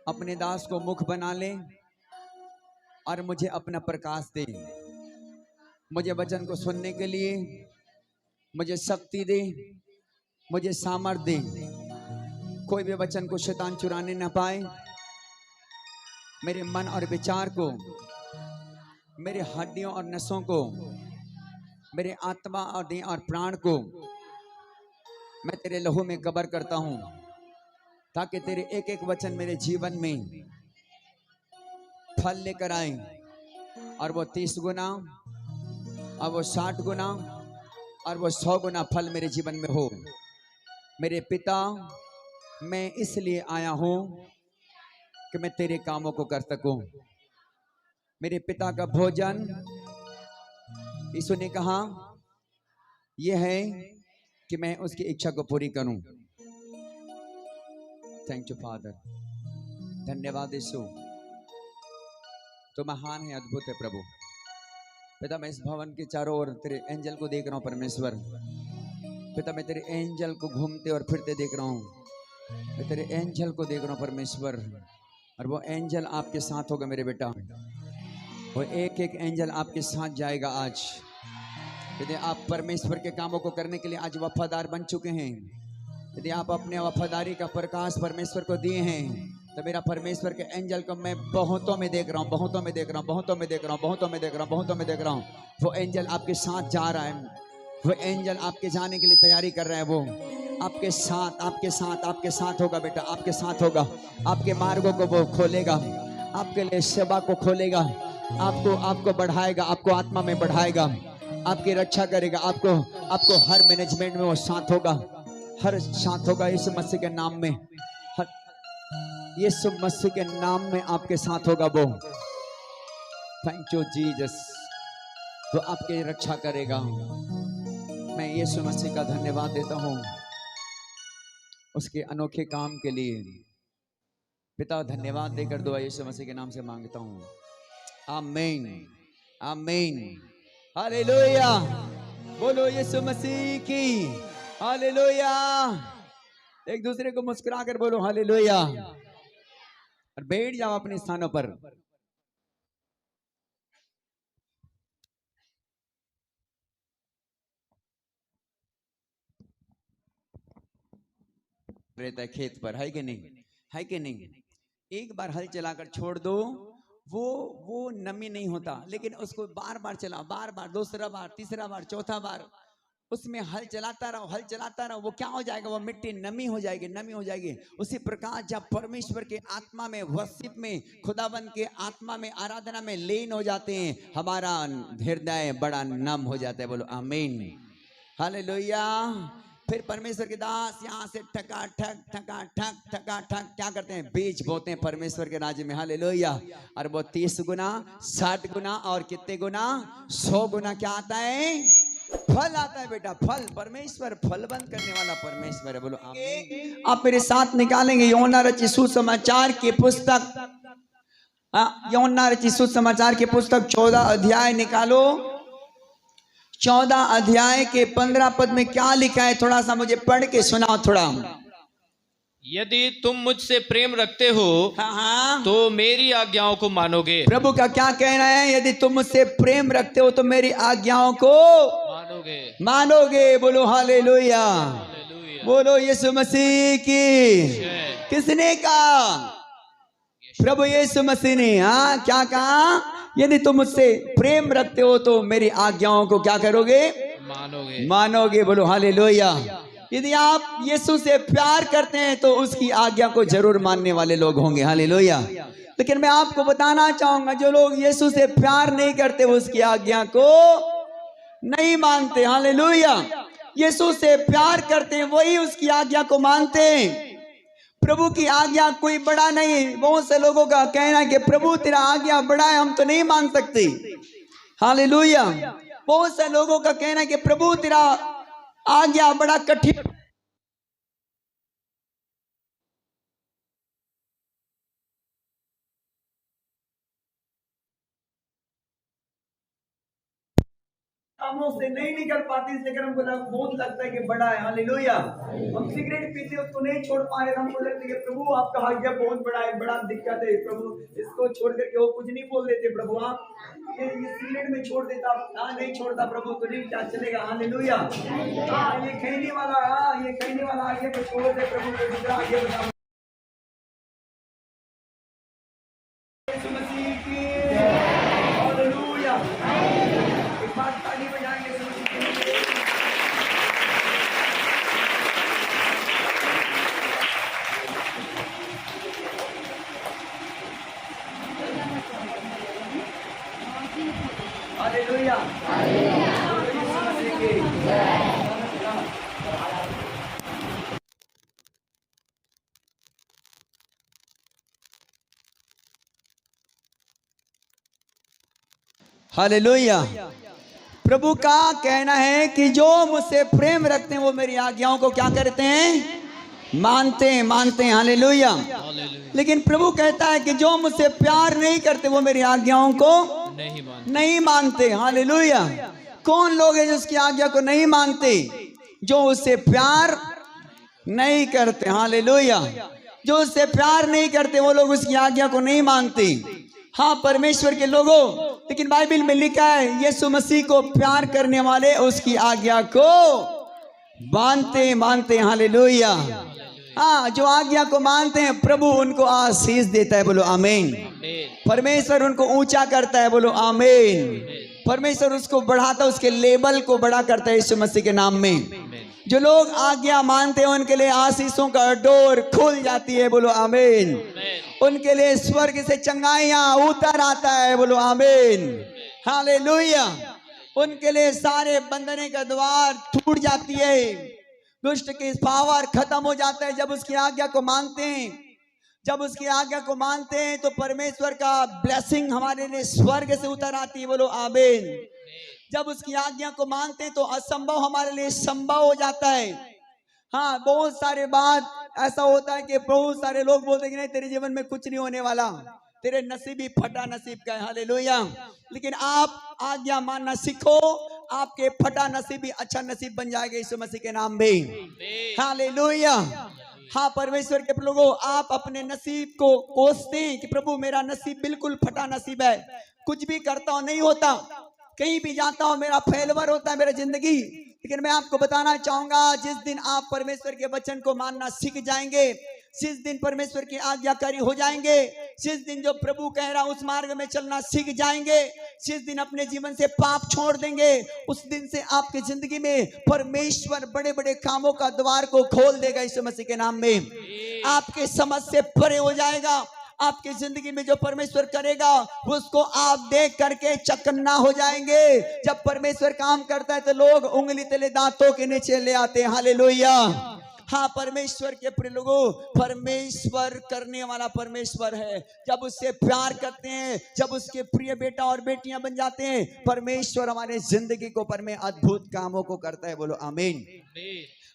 अपने दास को मुख बना ले और मुझे अपना प्रकाश दे। मुझे वचन को सुनने के लिए मुझे शक्ति दे, मुझे सामर्थ दे। कोई भी वचन को शैतान चुराने ना पाए। मेरे मन और विचार को, मेरे हड्डियों और नसों को, मेरे आत्मा और देह और प्राण को मैं तेरे लहू में कवर करता हूं ताकि तेरे एक एक वचन मेरे जीवन में फल लेकर आए और वो 30 गुना और वो 60 गुना और वो 100 गुना फल मेरे जीवन में हो। मेरे पिता मैं इसलिए आया हूं कि मैं तेरे कामों को कर सकूं। मेरे पिता का भोजन यीशु ने कहा यह है कि मैं उसकी इच्छा को पूरी करूं। थैंक यू फादर, धन्यवाद यीशु, तो महान है, अद्भुत है प्रभु। पिता मैं इस भवन के चारों ओर तेरे एंजल को देख रहा हूं परमेश्वर। पिता मैं तेरे एंजल को घूमते और फिरते देख रहा हूं। मैं तेरे एंजल को देख रहा हूं परमेश्वर, और वो एंजल आपके साथ होगा मेरे बेटा। वो एक एक एंजल आपके साथ जाएगा आज। यदि आप परमेश्वर के कामों को करने के लिए आज वफादार बन चुके हैं, यदि आप अपने वफादारी का प्रकाश परमेश्वर को दिए हैं, तो मेरा परमेश्वर के एंजल को मैं बहुतों में देख रहा हूँ, बहुतों में देख रहा हूँ, बहुतों में देख रहा हूँ, बहुतों में देख रहा हूँ, बहुतों में देख रहा हूँ। वो एंजल आपके साथ जा रहा है। वो एंजल आपके जाने के लिए तैयारी कर रहा है। वो आपके साथ, आपके साथ, आपके साथ होगा बेटा, आपके साथ होगा। आपके मार्गों को वो खोलेगा, आपके लिए सेवा को खोलेगा, आपको बढ़ाएगा, आपको आत्मा में बढ़ाएगा, आपकी रक्षा करेगा। आपको हर मैनेजमेंट में वो साथ होगा, हर साथ होगा। यीशु मसीह के नाम में, हर यीशु मसीह के नाम में आपके साथ होगा वो। थैंक यू जीसस, वो आपकी रक्षा करेगा। मैं यीशु मसीह का धन्यवाद देता हूँ उसके अनोखे काम के लिए। पिता धन्यवाद देकर दुआ यीशु मसीह के नाम से मांगता हूँ, आमीन, आमीन, हालेलुया। बोलो यीशु मसीह की हालेलुया। एक दूसरे को मुस्कुरा कर बोलो हालेलुया, और बैठ जाओ अपने स्थानों पर। रहता है खेत पर, है कि नहीं, है कि नहीं। एक बार हल चलाकर छोड़ दो, वो नमी नहीं होता, लेकिन उसको बार बार चलाओ, बार बार, दूसरा बार, तीसरा बार, चौथा बार उसमें हल चलाता रहो, हल चलाता रहो। वो क्या हो जाएगा, वो मिट्टी नमी हो जाएगी, नमी हो जाएगी। उसी प्रकार जब परमेश्वर के आत्मा में, वर्शिप में, खुदावन के आत्मा में, आराधना में लीन हो जाते हैं, हमारा हृदय बड़ा नम हो जाता है। बोलो आमीन, हालेलुया। फिर परमेश्वर के दास यहाँ से ठका ठक क्या करते हैं, बीज बोते हैं परमेश्वर के राज्य में। हालेलुया। और वो 30 गुना, 60 गुना और कितने गुना, 100 गुना क्या आता है, फल आता है बेटा। फल, परमेश्वर फल बंद करने वाला परमेश्वर है। बोलो आमीन। आप मेरे साथ निकालेंगे यूहन्ना रचित सुसमाचार की पुस्तक, यूहन्ना रचित सुसमाचार की पुस्तक 14 अध्याय निकालो। 14 अध्याय के 15 पद में क्या लिखा है, थोड़ा सा मुझे पढ़ के सुनाओ थोड़ा। यदि तुम मुझसे प्रेम रखते हो हाँ, तो मेरी आज्ञाओं को मानोगे। प्रभु का क्या कहना है, यदि तुम मुझसे प्रेम रखते हो तो मेरी आज्ञाओं को मानोगे। बोलो हालेलुया। बोलो यीशु मसीह की। किसने कहा, प्रभु यीशु मसीह ने। हाँ, क्या कहा, यदि तुम मुझसे प्रेम रखते हो तो मेरी आज्ञाओं को क्या करोगे, मानोगे। बोलो हालेलुया। यदि आप यीशु से प्यार करते हैं तो उसकी आज्ञा को जरूर मानने वाले लोग होंगे। हालेलुया। लेकिन मैं आपको बताना चाहूंगा, जो लोग यीशु से प्यार नहीं करते वो उसकी आज्ञा को नहीं मानते। हालेलुया। यीशु से प्यार करते हैं वही उसकी आज्ञा को मानते हैं। प्रभु की आज्ञा कोई बड़ा नहीं। बहुत से लोगों का कहना है कि प्रभु तेरा आज्ञा बड़ा है, हम तो नहीं मान सकते। हालेलुया। बहुत से लोगों का कहना है कि प्रभु तेरा आज्ञा बड़ा कठिन। हम उससे नहीं निकल पाते, इसलिए हमको बहुत लगता है कि बड़ा है। हालेलुया। हम सिगरेट पीते उसको नहीं छोड़ पा रहे, हमको लगता है कि प्रभु आपका आज्ञा बहुत बड़ा है, बड़ा दिक्कत है प्रभु, इसको छोड़ करके वो कुछ नहीं बोल देते। प्रभु आप ये सिगरेट में छोड़ देता, नहीं छोड़ता प्रभु तो नहीं क्या चलेगा। हालेलुया। ये खैनी वाला, ये खैनी वाला आगे को छोड़ दे प्रभु, को दूसरा आगे बता। यीशु मसीह की हालेलुया। एक बार ताली बजाएंगे यीशु मसीह के लिए। हालेलुया। यीशु मसीह की हालेलुया। प्रभु का कहना है कि जो मुझसे प्रेम रखते हैं वो मेरी आज्ञाओं को क्या करते हैं, मानते हैं। हालेलुया। लेकिन प्रभु कहता है कि जो मुझसे प्यार नहीं करते वो मेरी आज्ञाओं को नहीं मानते। हालेलुया। कौन लोग हैं जो उसकी आज्ञा को नहीं मानते, जो उससे प्यार नहीं करते। हालेलुया। जो उससे प्यार नहीं करते वो लोग उसकी आज्ञा को नहीं मानते। हाँ, परमेश्वर के लोगों, लेकिन बाइबल में लिखा है यीशु मसीह को प्यार करने वाले उसकी आज्ञा को मानते। हालेलुया। हाँ, जो आज्ञा को मानते हैं प्रभु उनको आशीष देता है। बोलो आमीन। परमेश्वर उनको ऊंचा करता है। बोलो आमीन। परमेश्वर उसको बढ़ाता, उसके लेवल को बड़ा करता है यीशु मसीह के नाम में। जो लोग आज्ञा मानते हैं उनके लिए आशीषों का डोर खुल जाती है। बोलो आमीन। उनके लिए स्वर्ग से चंगाइयां उतर आता है। बोलो आमीन। हालेलुया। उनके लिए सारे बंधने का द्वार टूट जाती है, दुष्ट की पावर खत्म हो जाता है जब उसकी आज्ञा को मानते हैं। जब उसकी आज्ञा को मानते हैं तो परमेश्वर का ब्लेसिंग हमारे लिए स्वर्ग से उतर आती है। बोलो आमीन। जब उसकी आज्ञा को मानते हैं तो असंभव हमारे लिए संभव हो जाता है। हाँ, बहुत सारे बात ऐसा होता है कि बहुत सारे लोग बोलते हैं कि नहीं तेरे जीवन में कुछ नहीं होने वाला, तेरे नसीब ही फटा नसीब का है। हालेलुया। लेकिन आप आज्ञा मानना सीखो, आपके फटा नसीब भी अच्छा नसीब बन जाएगा यीशु मसीह के नाम में। हालेलुया। हाँ, परमेश्वर के लोगों, आप अपने नसीब को कोसते हैं कि प्रभु मेरा नसीब बिल्कुल फटा नसीब है, कुछ भी करता हूं नहीं होता, कहीं भी जाता हूं मेरा फेलवर होता है मेरा जिंदगी। लेकिन मैं आपको बताना चाहूंगा, जिस दिन आप परमेश्वर के वचन को मानना सीख जाएंगे, जिस दिन परमेश्वर की आज्ञाकारी हो जाएंगे, जिस दिन जो प्रभु कह रहा उस मार्ग में चलना सीख जाएंगे, जिस दिन अपने जीवन से पाप छोड़ देंगे, उस दिन से आपकी जिंदगी में परमेश्वर बड़े बड़े कामों का द्वार को खोल देगा यीशु मसीह के नाम में। आपके समझ से परे हो जाएगा, आपकी जिंदगी में जो परमेश्वर करेगा उसको आप देख करके चकन्ना हो जाएंगे। जब परमेश्वर काम करता है तो लोग उंगली तले दांतों के नीचे ले आते हैं। हालेलुया। हाँ, परमेश्वर के प्रिय लोगों, परमेश्वर करने वाला परमेश्वर है। जब उससे प्यार करते हैं, जब उसके प्रिय बेटा और बेटियां बन जाते हैं, परमेश्वर हमारे जिंदगी को पर में अद्भुत कामों को करता है। बोलो आमीन।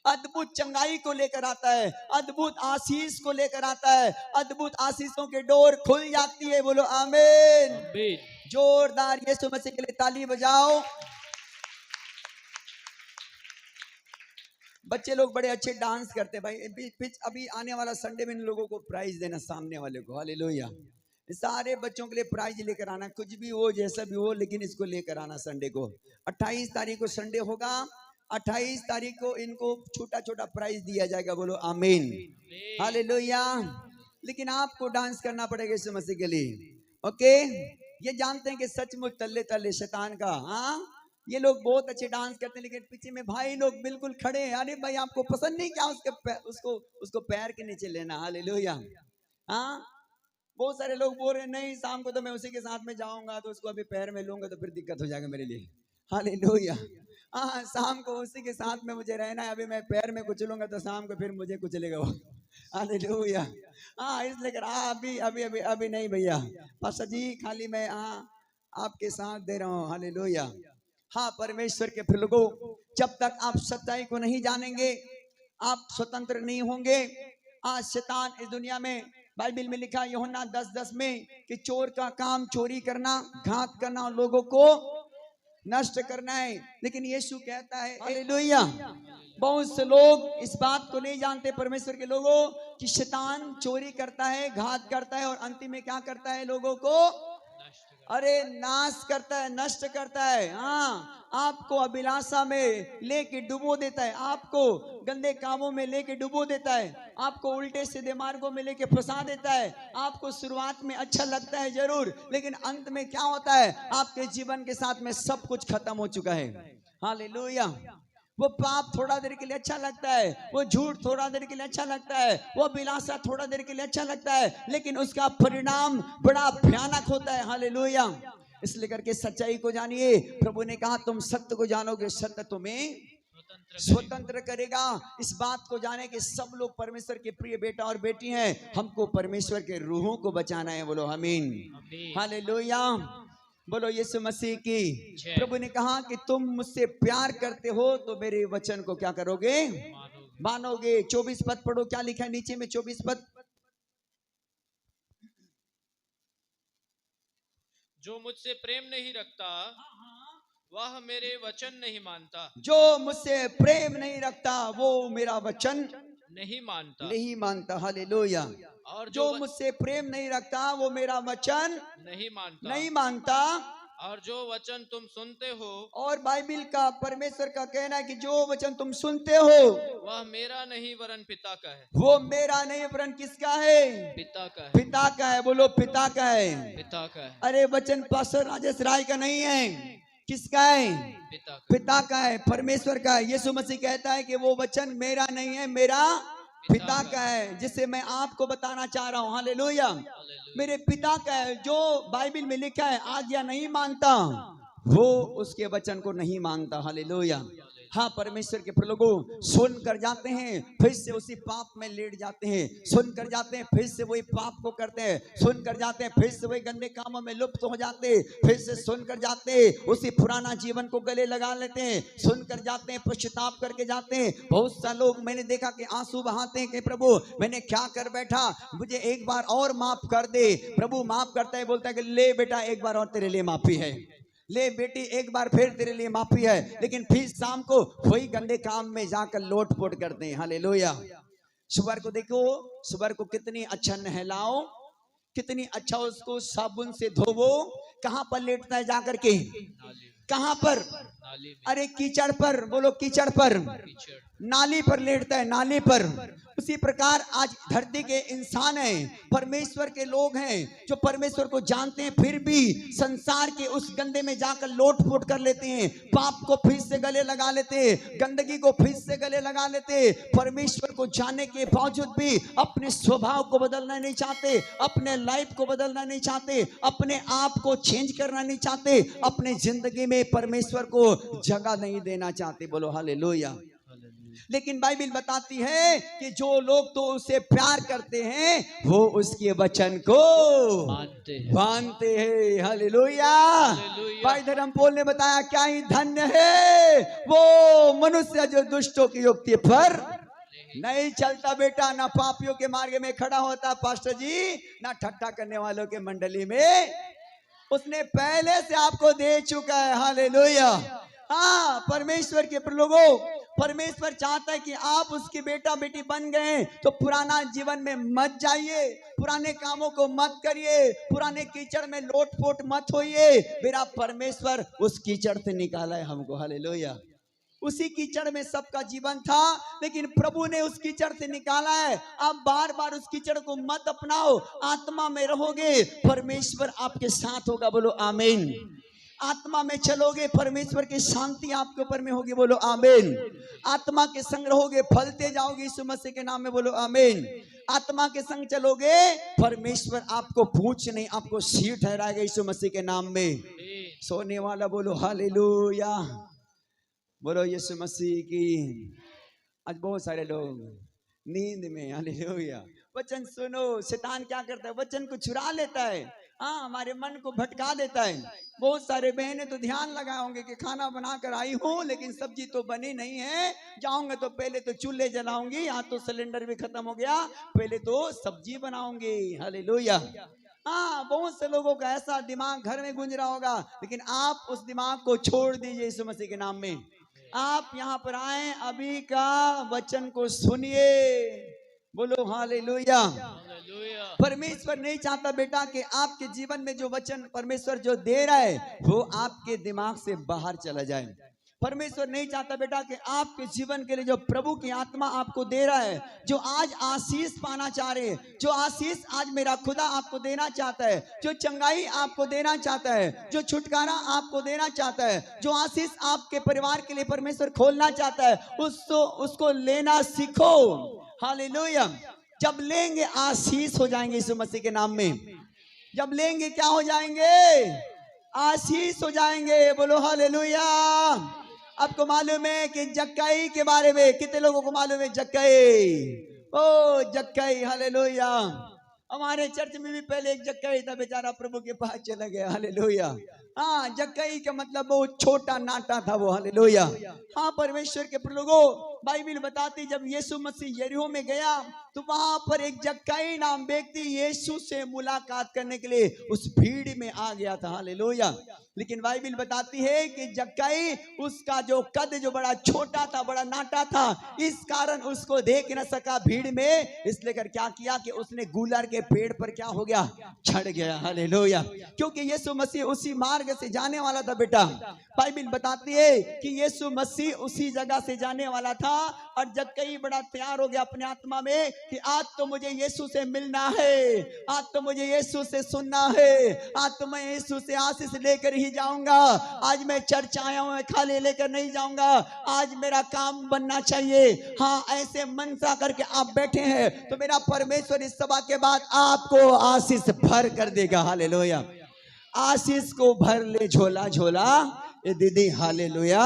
अद्भुत चंगाई को लेकर आता है, अद्भुत आशीष को लेकर आता है, अद्भुत आशीषों के डोर खुल जाती है। बोलो आमीन। जोरदार यीशु मसीह के लिए ताली बजाओ। बच्चे लोग बड़े अच्छे डांस करते हैं भाई। अभी आने वाला संडे में इन लोगों को प्राइज देना, सामने वाले को। हालेलुया। सारे बच्चों के लिए प्राइज लेकर आना, कुछ भी हो जैसा भी हो, लेकिन इसको लेकर आना संडे को। 28 तारीख को संडे होगा, 28 तारीख को इनको छोटा छोटा प्राइज दिया जाएगा। बोलो आमीन। हालेलुया। लेकिन आपको डांस करना पड़ेगा यीशु मसीह के लिए। ओके, ये जानते हैं कि सचमुच तल्ले तल्ले शैतान का, हाँ, ये लोग बहुत अच्छे डांस करते हैं, लेकिन पीछे में भाई लोग बिल्कुल खड़े हैं। अरे भाई, आपको पसंद नहीं क्या उसको पैर के नीचे लेना। हालेलुया। हाँ, बहुत सारे लोग बोल रहे हैं नहीं, शाम को तो मैं उसी के साथ में जाऊंगा, तो उसको अभी पैर में लूंगा तो फिर दिक्कत हो जाएगा मेरे लिए। हालेलुया। हाँ, शाम को उसी के साथ में मुझे रहना है, अभी मैं पैर में कुचलूंगा तो शाम को फिर मुझे कुचलेगा वो। हालेलुया। हाँ, इसलिए अभी अभी अभी अभी नहीं भैया, पास्टर जी खाली मैं आपके साथ दे रहा हूँ। हालेलुया। हाँ, परमेश्वर के प्रिय लोगों, जब तक आप सच्चाई को नहीं जानेंगे आप स्वतंत्र नहीं होंगे। आज शैतान इस दुनिया में, बाइबल में लिखा है यूहन्ना 10:10 में कि चोर का काम चोरी करना, घात करना और लोगों को नष्ट करना है। लेकिन यीशु कहता है, हालेलुया, बहुत से लोग इस बात को नहीं जानते परमेश्वर के लोगों कि शैतान चोरी करता है, घात करता है और अंतिम में क्या करता है, लोगों को अरे नाश करता है, नष्ट करता है। हाँ, आपको अभिलाषा में लेके डुबो देता है, आपको गंदे कामों में लेके डुबो देता है, आपको उल्टे सीधे मार्गों में लेके फंसा देता है। आपको शुरुआत में अच्छा लगता है जरूर, लेकिन अंत में क्या होता है, आपके जीवन के साथ में सब कुछ खत्म हो चुका है। हालेलुया। वो पाप थोड़ा देर के लिए अच्छा लगता है, वो झूठ थोड़ा देर के लिए अच्छा लगता है, वो अभिलाषा थोड़ा देर के लिए अच्छा लगता है, लेकिन उसका परिणाम बड़ा भयानक होता है। हालेलुया। इसलिए करके सच्चाई को जानिए। प्रभु ने कहा तुम सत्य को जानोगे, सत्य तुम्हें स्वतंत्र करेगा। इस बात को जाने के सब लोग परमेश्वर के प्रिय बेटा और बेटी हैं। हमको परमेश्वर के रूहों को बचाना है। बोलो आमीन। हालेलुया। बोलो यीशु मसीह की। प्रभु ने कहा कि तुम मुझसे प्यार करते हो तो मेरे वचन को क्या करोगे, मानोगे। 24 पद पढ़ो, क्या लिखा है नीचे में 24 पद। जो मुझसे प्रेम नहीं रखता वह मेरे वचन नहीं मानता। जो मुझसे प्रेम नहीं रखता वो मेरा वचन नहीं मानता। हालेलुया। और जो मुझसे प्रेम नहीं रखता वो मेरा वचन नहीं मानता। और जो वचन तुम सुनते हो, और बाइबल का परमेश्वर का कहना है कि जो वचन तुम सुनते हो वह मेरा नहीं वरन पिता का है। वो मेरा नहीं वरन किसका है, पिता का है। पिता का है। बोलो पिता का है। पिता का है। अरे वचन पास्टर राजेश राय का नहीं है, किसका है, पिता का है, परमेश्वर का है। यीशु मसीह कहता है कि वो वचन मेरा नहीं है, मेरा पिता का है, जिसे मैं आपको बताना चाह रहा हूँ। हालेलुया। मेरे पिता का है। जो बाइबल में लिखा है आज्ञा नहीं मानता वो उसके वचन को नहीं मानता। हालेलुया। हाँ, परमेश्वर के लोगों सुन कर जाते हैं, फिर से उसी पाप में लेट जाते हैं, सुन कर जाते हैं, फिर से वही पाप को करते हैं, सुन कर जाते हैं, फिर से वही गंदे कामों में लुप्त हो जाते हैं, फिर से सुन कर जाते हैं, उसी पुराना जीवन को गले लगा लेते हैं, सुन कर जाते हैं, पश्चाताप करके जाते हैं। बहुत सा लोग मैंने देखा कि आंसू बहाते हैं कि प्रभु मैंने क्या कर बैठा, मुझे एक बार और माफ कर दे। प्रभु माफ करता है, बोलता है कि ले बेटा एक बार और तेरे लिए माफी है, ले बेटी एक बार फिर तेरे लिए माफी है। लेकिन फिर शाम को वही गंदे काम में जाकर लोटपोट करते हैं। हालेलुया। सुअर को देखो, सुअर को कितनी अच्छा नहलाओ, कितनी अच्छा उसको साबुन से धोवो, कहां पर लेटता है जाकर के, कहां पर, नाली में, अरे कीचड़ पर, बोलो कीचड़ पर, कीचड़, नाली पर लेटता है, नाली पर। उसी प्रकार आज धरती के इंसान हैं, परमेश्वर के लोग हैं जो परमेश्वर को जानते हैं, फिर भी संसार के उस गंदे में जाकर लोट पोट कर लेते हैं, पाप को फिर से गले लगा लेते हैं, गंदगी को फिर से गले लगा लेते हैं। परमेश्वर को जानने के बावजूद भी अपने स्वभाव को बदलना नहीं चाहते, अपने लाइफ को बदलना नहीं चाहते, अपने आप को चेंज करना नहीं चाहते, अपने जिंदगी में परमेश्वर को जगह नहीं देना चाहते। बोलो हालेलुया। लेकिन बाइबल बताती है कि जो लोग तो उसे प्यार करते हैं वो उसके वचन को मानते हैं। हालेलुया। भाई धर्म पोल ने बताया क्या ही धन्य है वो मनुष्य जो दुष्टों की युक्ति पर नहीं चलता बेटा, ना पापियों के मार्ग में खड़ा होता पास्टर जी, ना ठट्ठा करने वालों के मंडली में। उसने पहले से आपको दे चुका है। हालेलुया। हाँ, परमेश्वर के लोगों, परमेश्वर चाहता है कि आप उसकी बेटा बेटी बन गए तो पुराना जीवन में मत जाइए, पुराने कामों को मत करिए, पुराने कीचड़ में लोटपोट मत होइए। मेरा परमेश्वर उस कीचड़ से निकाला है हमको। हालेलुया। उसी कीचड़ में सबका जीवन था, लेकिन प्रभु ने उस कीचड़ से निकाला है। आप बार बार उस कीचड़ को मत अपनाओ, आत्मा में रहोगे परमेश्वर आपके साथ होगा। बोलो आमीन। आत्मा में चलोगे परमेश्वर की शांति आपके ऊपर में होगी। बोलो आमीन। आत्मा के संग रहोगे फलते जाओगे यीशु मसीह के नाम में। बोलो आमीन। आत्मा के संग चलोगे परमेश्वर आपको पूछ नहीं, आपको सिर ठहराएगा यीशु मसीह के नाम में। सोने वाला बोलो हालेलुया। बोलो यीशु मसीह की। आज बहुत सारे लोग नींद में, हालेलुया। वचन सुनो, शैतान क्या करता है, वचन को चुरा लेता है। हाँ, हमारे मन को भटका देता है। बहुत सारे बहनें तो ध्यान लगाए होंगे कि खाना बनाकर आई हूँ लेकिन सब्जी तो बनी नहीं है, जाऊंगा तो पहले तो चूल्हे जलाऊंगी, यहाँ तो सिलेंडर भी खत्म हो गया, पहले तो सब्जी बनाऊंगी। हालेलुया। हाँ, बहुत से लोगों का ऐसा दिमाग घर में गूंज रहा होगा, लेकिन आप उस दिमाग को छोड़ दीजिए यीशु मसीह के नाम में। आप यहाँ पर आए, अभी का वचन को सुनिए। बोलो हालेलुया। परमेश्वर नहीं चाहता बेटा कि आपके जीवन में जो वचन परमेश्वर जो दे रहा है वो आपके दिमाग से बाहर चला जाए। परमेश्वर नहीं चाहता बेटा कि आपके जीवन के लिए जो प्रभु की आत्मा आपको दे रहा है, जो आज आशीष पाना चाह रहे, जो आशीष आज मेरा खुदा आपको देना चाहता है, जो चंगाई आपको देना चाहता है, जो छुटकारा आपको देना चाहता है, जो आशीष आपके परिवार के लिए परमेश्वर खोलना चाहता है, उसको लेना सीखो। हालेलुया। जब लेंगे आशीष हो जाएंगे यीशु मसीह के नाम में। जब लेंगे क्या हो जाएंगे, आशीष हो जाएंगे। बोलो हालेलुया। आपको मालूम है कि जक्कई के बारे में, कितने लोगों को मालूम है जक्कई? ओ जक्कई, हालेलुया। हमारे चर्च में भी पहले एक जक्कई था, बेचारा प्रभु के पास चला गया। हालेलुया। हाँ, जक्कई का मतलब बहुत छोटा नाटा था वो। हालेलुया। हाँ, परमेश्वर के लोगों, बाइबल बताती जब यीशु मसीह यरीहो में गया तो वहां पर एक जक्कई नाम व्यक्ति यीशु से मुलाकात करने के लिए उस भीड़ में आ गया था। हालेलुया। लेकिन बाइबल बताती है कि जक्कई, उसका जो कद जो बड़ा छोटा था, बड़ा नाटा था, इस कारण उसको देख न सका भीड़ में, इसलिए कर क्या किया कि उसने गूलर के पेड़ पर क्या हो गया, चढ़ गया। हालेलुया। क्योंकि यीशु मसीह उसी मार्ग से जाने वाला था बेटा। बाइबल बताती है कि यीशु मसीह उसी जगह से जाने वाला था और जक्कई बड़ा तैयार हो गया अपने आत्मा में कि आज तो मुझे यीशु से मिलना है, आज तो मुझे यीशु से सुनना है, आज तो मैं यीशु से आशीष लेकर ही जाऊंगा। आज मैं चर्च आया हूं, मैं खाली लेकर नहीं जाऊंगा, आज मेरा काम बनना चाहिए। हाँ, ऐसे मनसा करके आप बैठे हैं तो मेरा परमेश्वर इस सभा के बाद आपको आशीष भर कर देगा। हालेलुया। आशीष को भर ले झोला झोला ये दीदी। हालेलुया।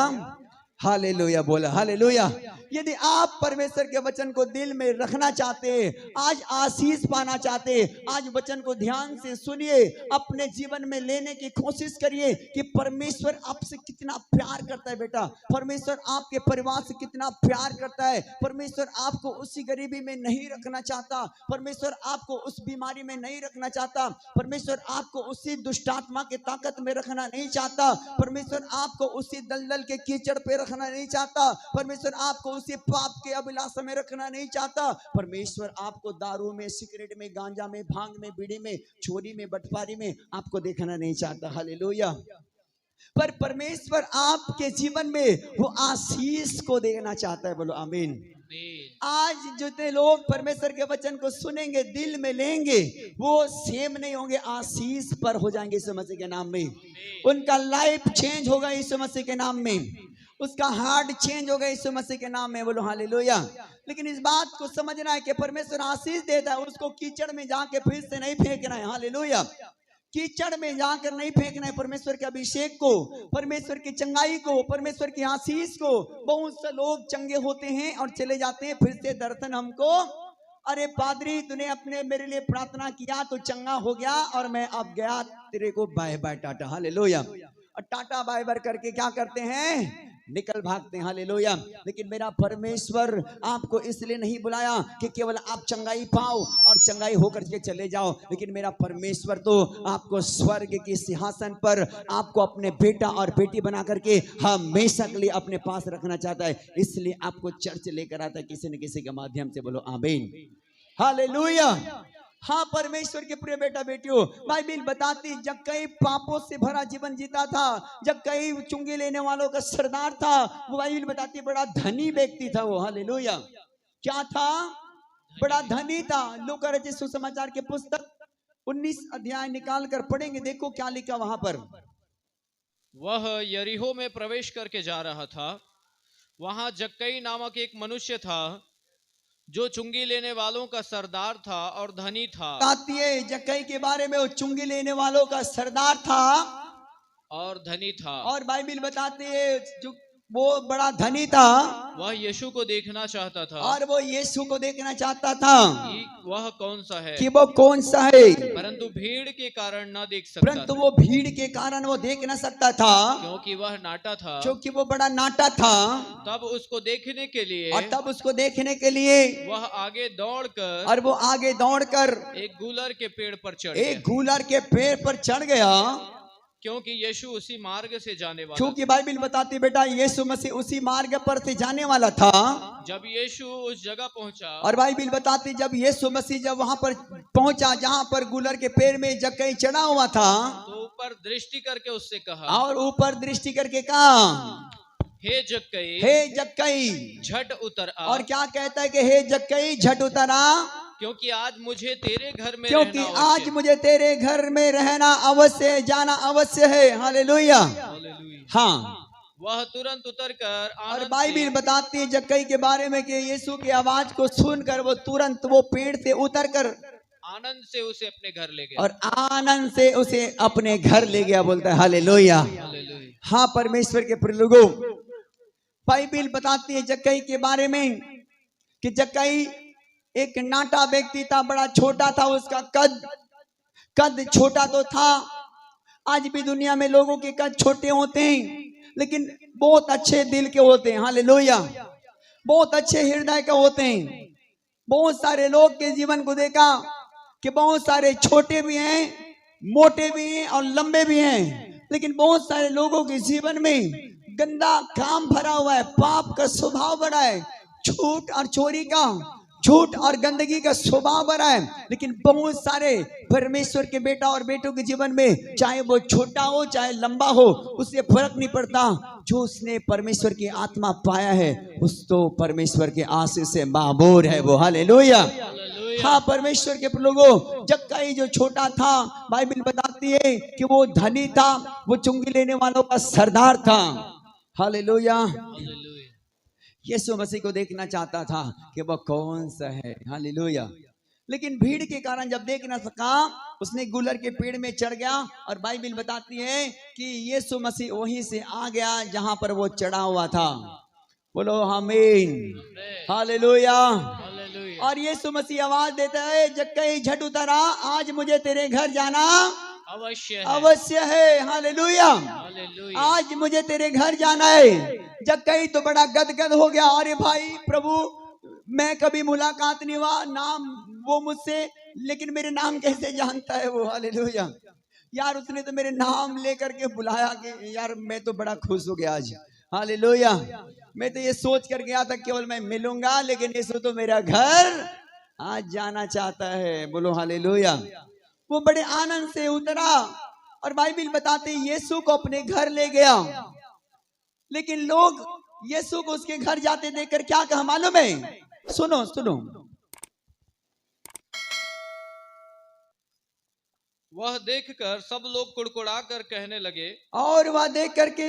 हालेलुया। बोला हालेलुया। यदि आप परमेश्वर के वचन को दिल में रखना चाहते, आज आशीष पाना चाहते, आज वचन को ध्यान से सुनिए, अपने जीवन में लेने की कोशिश करिए कि परमेश्वर आपसे कितना प्यार करता है बेटा। परमेश्वर आपके परिवार से कितना प्यार करता है। परमेश्वर आपको उसी गरीबी में नहीं रखना चाहता, परमेश्वर आपको उस बीमारी में नहीं रखना चाहता, परमेश्वर आपको उसी दुष्टात्मा के ताकत में रखना नहीं चाहता, परमेश्वर आपको उसी दलदल के कीचड़ पे रखना नहीं चाहता, परमेश्वर आपको उसी पाप के अभिलाषा में रखना नहीं चाहता। परमेश्वर आपको दारू में, सिगरेट में, गांजा में, भांग में, बीड़ी में, चोरी में, बटवारी में आपको देखना नहीं चाहता। हालेलुया। पर परमेश्वर आपके जीवन में वो आशीष को देना चाहता है। बोलो आमीन। आमीन। आज जितने लोग परमेश्वर के वचन को सुनेंगे, दिल में लेंगे, वो सेम नहीं होंगे, आशीष पर हो जाएंगे यीशु मसीह के नाम में। उनका लाइफ चेंज होगा यीशु मसीह के नाम में, उसका हार्ट चेंज होगा यीशु मसीह के नाम में। बोलो हालेलुया। लेकिन इस बात को समझना है कि परमेश्वर आशीष देता है, उसको कीचड़ में जाके फिर से नहीं फेंकना है। हालेलुया। कीचड़ में जाकर नहीं फेंकना है परमेश्वर के अभिषेक को, परमेश्वर की चंगाई को, परमेश्वर की आशीष को। बहुत से लोग चंगे होते हैं और चले जाते हैं, फिर से दर्शन हमको, अरे पादरी तूने अपने मेरे लिए प्रार्थना किया तो चंगा हो गया और मैं अब गया, तेरे को बाय बाय टाटा। हालेलुया। और टाटा बाय बाय करके क्या करते हैं, निकल भागते हैं। हालेलुया। लेकिन मेरा परमेश्वर आपको इसलिए नहीं बुलाया कि केवल आप चंगाई पाओ और चंगाई होकर के चले जाओ, लेकिन मेरा परमेश्वर तो आपको स्वर्ग के सिंहासन पर आपको अपने बेटा और बेटी बना करके हमेशा के लिए अपने पास रखना चाहता है। इसलिए आपको चर्च लेकर आता है किसी न किसी के माध्यम से। बोलो आमीन। हालेलुया। हाँ परमेश्वर के प्रिय बेटा बेटियों, बाइबिल बताती जक्कई पापों से भरा जीवन जीता था, जक्कई चुंगी लेने वालों का सरदार था। वो बाइबिल बताती बड़ा धनी व्यक्ति था वो। हालेलुया। क्या था, बड़ा धनी था। लूका रचित सुसमाचार के पुस्तक 19 अध्याय निकाल कर पढ़ेंगे, देखो क्या लिखा वहां पर। वह यरीहो में प्रवेश करके जा रहा था, वहां जक्कई नामक एक मनुष्य था जो चुंगी लेने वालों का सरदार था और धनी था। आती है जक्कई के बारे में, वो चुंगी लेने वालों का सरदार था और धनी था। और बाइबिल बताती है जो वो बड़ा धनी था, वह यीशु को देखना चाहता था और वो यीशु को देखना चाहता था कि वह कौन सा है, कि वो कौन सा है, परंतु भीड़ के कारण न देख सकता परंतु था, वो भीड़ के कारण वो देख न सकता था, क्योंकि वह नाटा था। क्योंकि वो बड़ा नाटा था। तब उसको देखने के लिए और तब उसको देखने के लिए वह आगे दौड़कर और वो आगे दौड़कर एक गूलर के पेड़ पर चढ़ एक गया, गूलर के पेड़ पर चढ़ गया, क्योंकि यीशु उसी मार्ग से जाने वाला क्योंकि बाइबिल बताती बेटा यीशु मसीह उसी मार्ग पर से जाने वाला था। जब यीशु उस जगह पहुंचा, और बाइबिल बताती जब यीशु मसीह जब वहां पर पहुंचा जहां पर गूलर के पेड़ में जक्कई चढ़ा हुआ था, तो ऊपर दृष्टि करके उससे कहा, और ऊपर दृष्टि करके कहा, हे जक्कई, हे जक्कई झट उतर आ। और क्या कहता है कि हे जक्कई झट उतर आ, क्योंकि आज मुझे तेरे घर में क्योंकि रहना आज अवश्य। मुझे तेरे घर में रहना अवश्य है, जाना अवश्य है। हालेलुया। हालेलुया। हाँ। वह तुरंत उतरकर और आनंद बाइबिल से बताती है जक्कई के बारे में कि यीशु की आवाज को सुनकर वो तुरंत वो पेड़ से उतरकर आनंद से उसे अपने घर ले गया। और आनंद से उसे अपने घर ले गया। बोलता है हालेलुया। हालेलुया। हाँ परमेश्वर के प्रिय लोगों, बाइबिल बताती है जक्कई के बारे में कि जक्कई एक नाटा व्यक्ति था, बड़ा छोटा था, उसका कद छोटा तो था। आज भी दुनिया में लोगों के कद छोटे होते हैं, लेकिन बहुत अच्छे दिल के होते हैं। हालेलुया। बहुत अच्छे हृदय के होते हैं। बहुत सारे लोग के जीवन को देखा कि बहुत सारे छोटे भी हैं, मोटे भी हैं और लंबे भी हैं, लेकिन बहुत सारे लोगों के जीवन में गंदा काम भरा हुआ है, पाप का स्वभाव बड़ा है, झूठ और चोरी का, झूठ और गंदगी का स्वभाव बड़ा है। लेकिन बहुत सारे परमेश्वर के बेटा और बेटों के जीवन में, चाहे वो छोटा हो चाहे लंबा हो, उससे फर्क नहीं पड़ता। जो उसने परमेश्वर की आत्मा पाया है उस तो परमेश्वर के आशीष से मामूर है वो। हालेलुया। हाँ परमेश्वर के लोगों, जक्कई जो छोटा था, बाइबिल बताती है कि वो धनी था, वो चुंगी लेने वालों का सरदार था। हालेलुया। यीशु मसीह को देखना चाहता था कि वह कौन सा है। हालेलुया। लेकिन भीड़ के कारण जब देख ना सका, उसने गूलर के पेड़ में चढ़ गया। और बाइबिल बताती है कि यीशु मसीह वहीं से आ गया जहां पर वो चढ़ा हुआ था। बोलो आमीन। हालेलुया। और यीशु मसीह आवाज देता है, जक्कई झट उतरा, आज मुझे तेरे घर जाना अवश्य है। हालेलुया। आज मुझे तेरे घर जाना है। जक्कई तो बड़ा गदगद हो गया, अरे भाई प्रभु मैं कभी मुलाकात नहीं हुआ, नाम वो मुझसे, लेकिन मेरे नाम कैसे जानता है वो। हालेलुया। यार उसने तो मेरे नाम लेकर के बुलाया कि यार मैं तो बड़ा खुश हो गया आज। हालेलुया। मैं तो ये सोच कर गया था केवल मैं मिलूंगा, लेकिन यीशु तो मेरा घर आज जाना चाहता है। बोलो हालेलुया। वो बड़े आनंद से उतरा और बाइबिल बताते हैं यीशु को अपने घर ले गया, लेकिन लोग यीशु को उसके घर जाते देखकर क्या कहा मालूम है? सुनो सुनो, वह देखकर सब लोग कुड़कुड़ा कर कहने लगे, और वह देख करके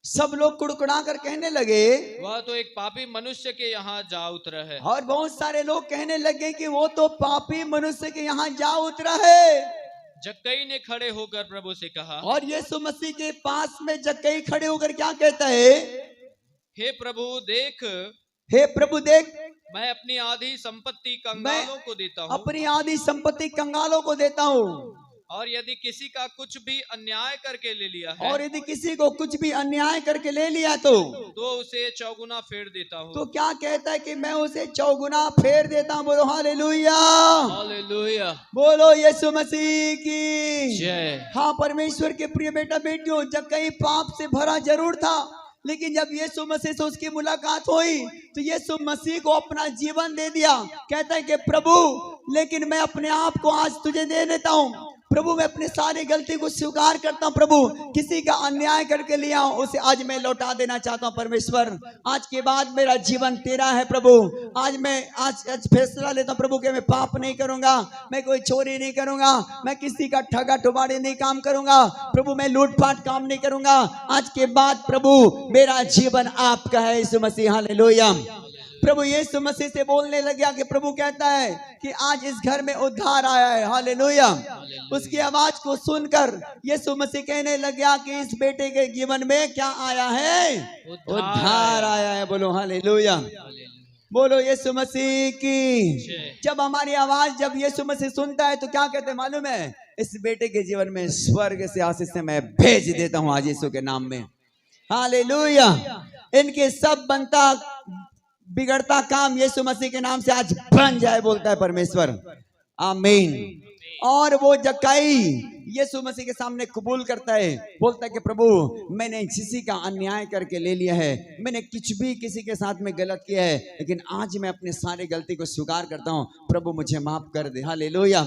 सब लोग कुड़कुड़ा कर कहने लगे, वह तो एक पापी मनुष्य के यहाँ जा उतरा है। और बहुत सारे लोग कहने लगे कि वो तो पापी मनुष्य के यहाँ जा उतरा है। जक्कई ने खड़े होकर प्रभु से कहा, और यीशु मसीह के पास में जक्कई खड़े होकर क्या कहता है? हे प्रभु देख, हे प्रभु देख, मैं अपनी आधी संपत्ति कंगालों को देता हूँ, अपनी आधी संपत्ति कंगालों को देता हूँ, और यदि किसी का कुछ भी अन्याय करके ले लिया है, और यदि किसी को कुछ भी अन्याय करके ले लिया तो उसे चौगुना फेर देता हूँ। तो क्या कहता है कि मैं उसे चौगुना फेर देता हूँ। बोलो हालेलुया, हालेलुया, बोलो यीशु मसीह की जय। हाँ, परमेश्वर के प्रिय बेटा बेटियों, जक्कई पाप से भरा जरूर था, लेकिन जब यीशु मसीह से उसकी मुलाकात हुई तो यीशु मसीह को अपना जीवन दे दिया। कहता है कि प्रभु, लेकिन मैं अपने आप को आज तुझे दे देता हूँ। प्रभु, मैं अपनी सारी गलती को स्वीकार करता हूँ। प्रभु, किसी का अन्याय करके लिया हूँ, उसे आज मैं लौटा देना चाहता हूँ। परमेश्वर, आज के बाद मेरा जीवन तेरा है। प्रभु, आज मैं आज फैसला लेता हूँ प्रभु कि मैं पाप नहीं करूंगा, मैं कोई चोरी नहीं करूंगा, मैं किसी का ठगा ठुबाड़ी नहीं काम करूंगा। प्रभु, मैं लूटपाट काम नहीं करूंगा। आज के बाद प्रभु मेरा जीवन आपका है। यीशु मसीह, हालेलुया। प्रभु यीशु मसीह से बोलने लग गया कि प्रभु कहता है कि आज इस घर में उद्धार आया है। हालेलुया। उसकी आवाज को सुनकर यीशु मसीह कहने लग गया कि इस बेटे के जीवन में क्या आया है? उद्धार आया है। बोलो हालेलुया, बोलो यीशु मसीह की। जब हमारी आवाज जब यीशु मसीह सुनता है तो क्या कहते हैं मालूम है? इस बेटे के जीवन में स्वर्ग से आशीष से मैं भेज देता हूं आज यीशु के नाम में। हालेलुया। इनके सब बनता बिगड़ता काम यीशु मसीह के नाम से आज बन जाए, बोलता है परमेश्वर। आमीन। और वो जक्कई यीशु मसीह के सामने कबूल करता है, बोलता है कि प्रभु, मैंने किसी का अन्याय करके ले लिया है, मैंने कुछ भी किसी के साथ में गलत किया है, लेकिन आज मैं अपने सारी गलती को स्वीकार करता हूँ। प्रभु मुझे माफ कर दे। हालेलुया।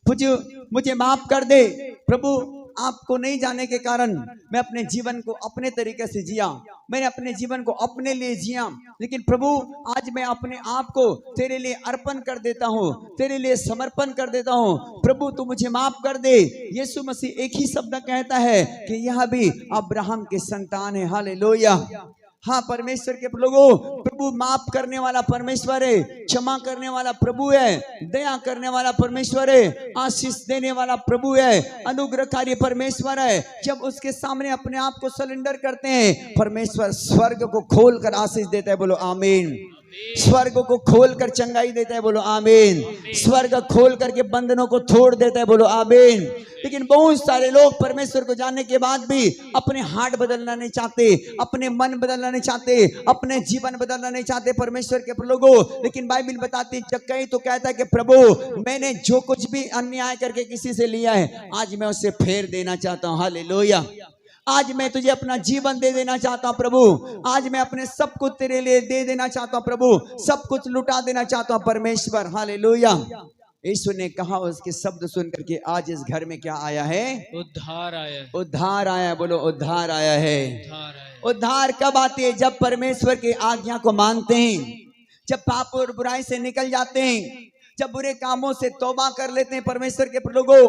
मुझे माफ कर दे प्रभु। आपको नहीं जाने के कारण मैं अपने जीवन को अपने तरीके से जिया, मैंने अपने जीवन को अपने लिए जिया, लेकिन प्रभु आज मैं अपने आप को तेरे लिए अर्पण कर देता हूँ, तेरे लिए समर्पण कर देता हूँ। प्रभु तू मुझे माफ कर दे। यीशु मसीह एक ही शब्द कहता है कि यह भी अब्राहम के संतान है। हालेलुया। हाँ, परमेश्वर के लोगों, प्रभु माफ करने वाला परमेश्वर है, क्षमा करने वाला प्रभु है, दया करने वाला परमेश्वर है, आशीष देने वाला प्रभु है, अनुग्रहकारी परमेश्वर है। जब उसके सामने अपने आप को सरेंडर करते हैं, परमेश्वर स्वर्ग को खोलकर आशीष देता है। बोलो आमीन। स्वर्ग को खोलकर चंगाई देता है। बोलो आमीन। स्वर्ग खोल करके बंधनों को तोड़ देता है। बोलो आमीन। लेकिन बहुत सारे लोग परमेश्वर को जानने के बाद भी अपने हार्ट बदलना नहीं चाहते, अपने मन बदलना नहीं चाहते, अपने जीवन बदलना नहीं चाहते परमेश्वर के लोगों। लेकिन बाइबिल बताती जक्कई तो कहता है कि प्रभु मैंने जो कुछ भी अन्याय करके किसी से लिया है, आज मैं उससे फेर देना चाहता हूँ। हालेलुया। आज मैं तुझे अपना जीवन दे देना चाहता हूं प्रभु। आज मैं अपने सब कुछ तेरे लिए दे देना चाहता हूं प्रभु, सब कुछ लुटा देना चाहता हूं परमेश्वर। हालेलुया। यीशु ने कहा, उसके शब्द सुन करके आज इस घर में क्या आया है? उद्धार आया है। उद्धार आया। बोलो उद्धार आया है। उद्धार आया है। उद्धार कब आती है? जब परमेश्वर की आज्ञा को मानते हैं, जब पाप और बुराई से निकल जाते हैं, जब बुरे कामों से तौबा कर लेते हैं परमेश्वर के लोगों,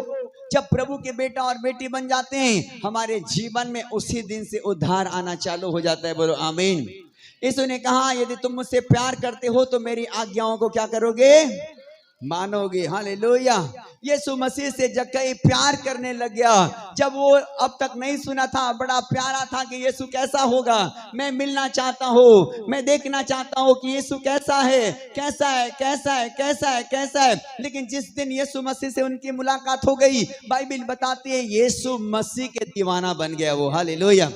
जब प्रभु के बेटा और बेटी बन जाते हैं, हमारे जीवन में उसी दिन से उद्धार आना चालू हो जाता है। बोलो आमीन। यीशु ने कहा, यदि तुम मुझसे प्यार करते हो तो मेरी आज्ञाओं को क्या करोगे? मानोगे। हालेलुया। यीशु मसीह से जक्कई प्यार करने लग गया। जब वो अब तक नहीं सुना था, बड़ा प्यारा था कि यीशु कैसा होगा, मैं मिलना चाहता हूँ, मैं देखना चाहता हूँ कि यीशु कैसा है, कैसा है, कैसा है, कैसा है, कैसा है। लेकिन जिस दिन यीशु मसीह से उनकी मुलाकात हो गई, बाइबिल बताती है यीशु मसीह के दीवाना बन गया वो। हालेलुया।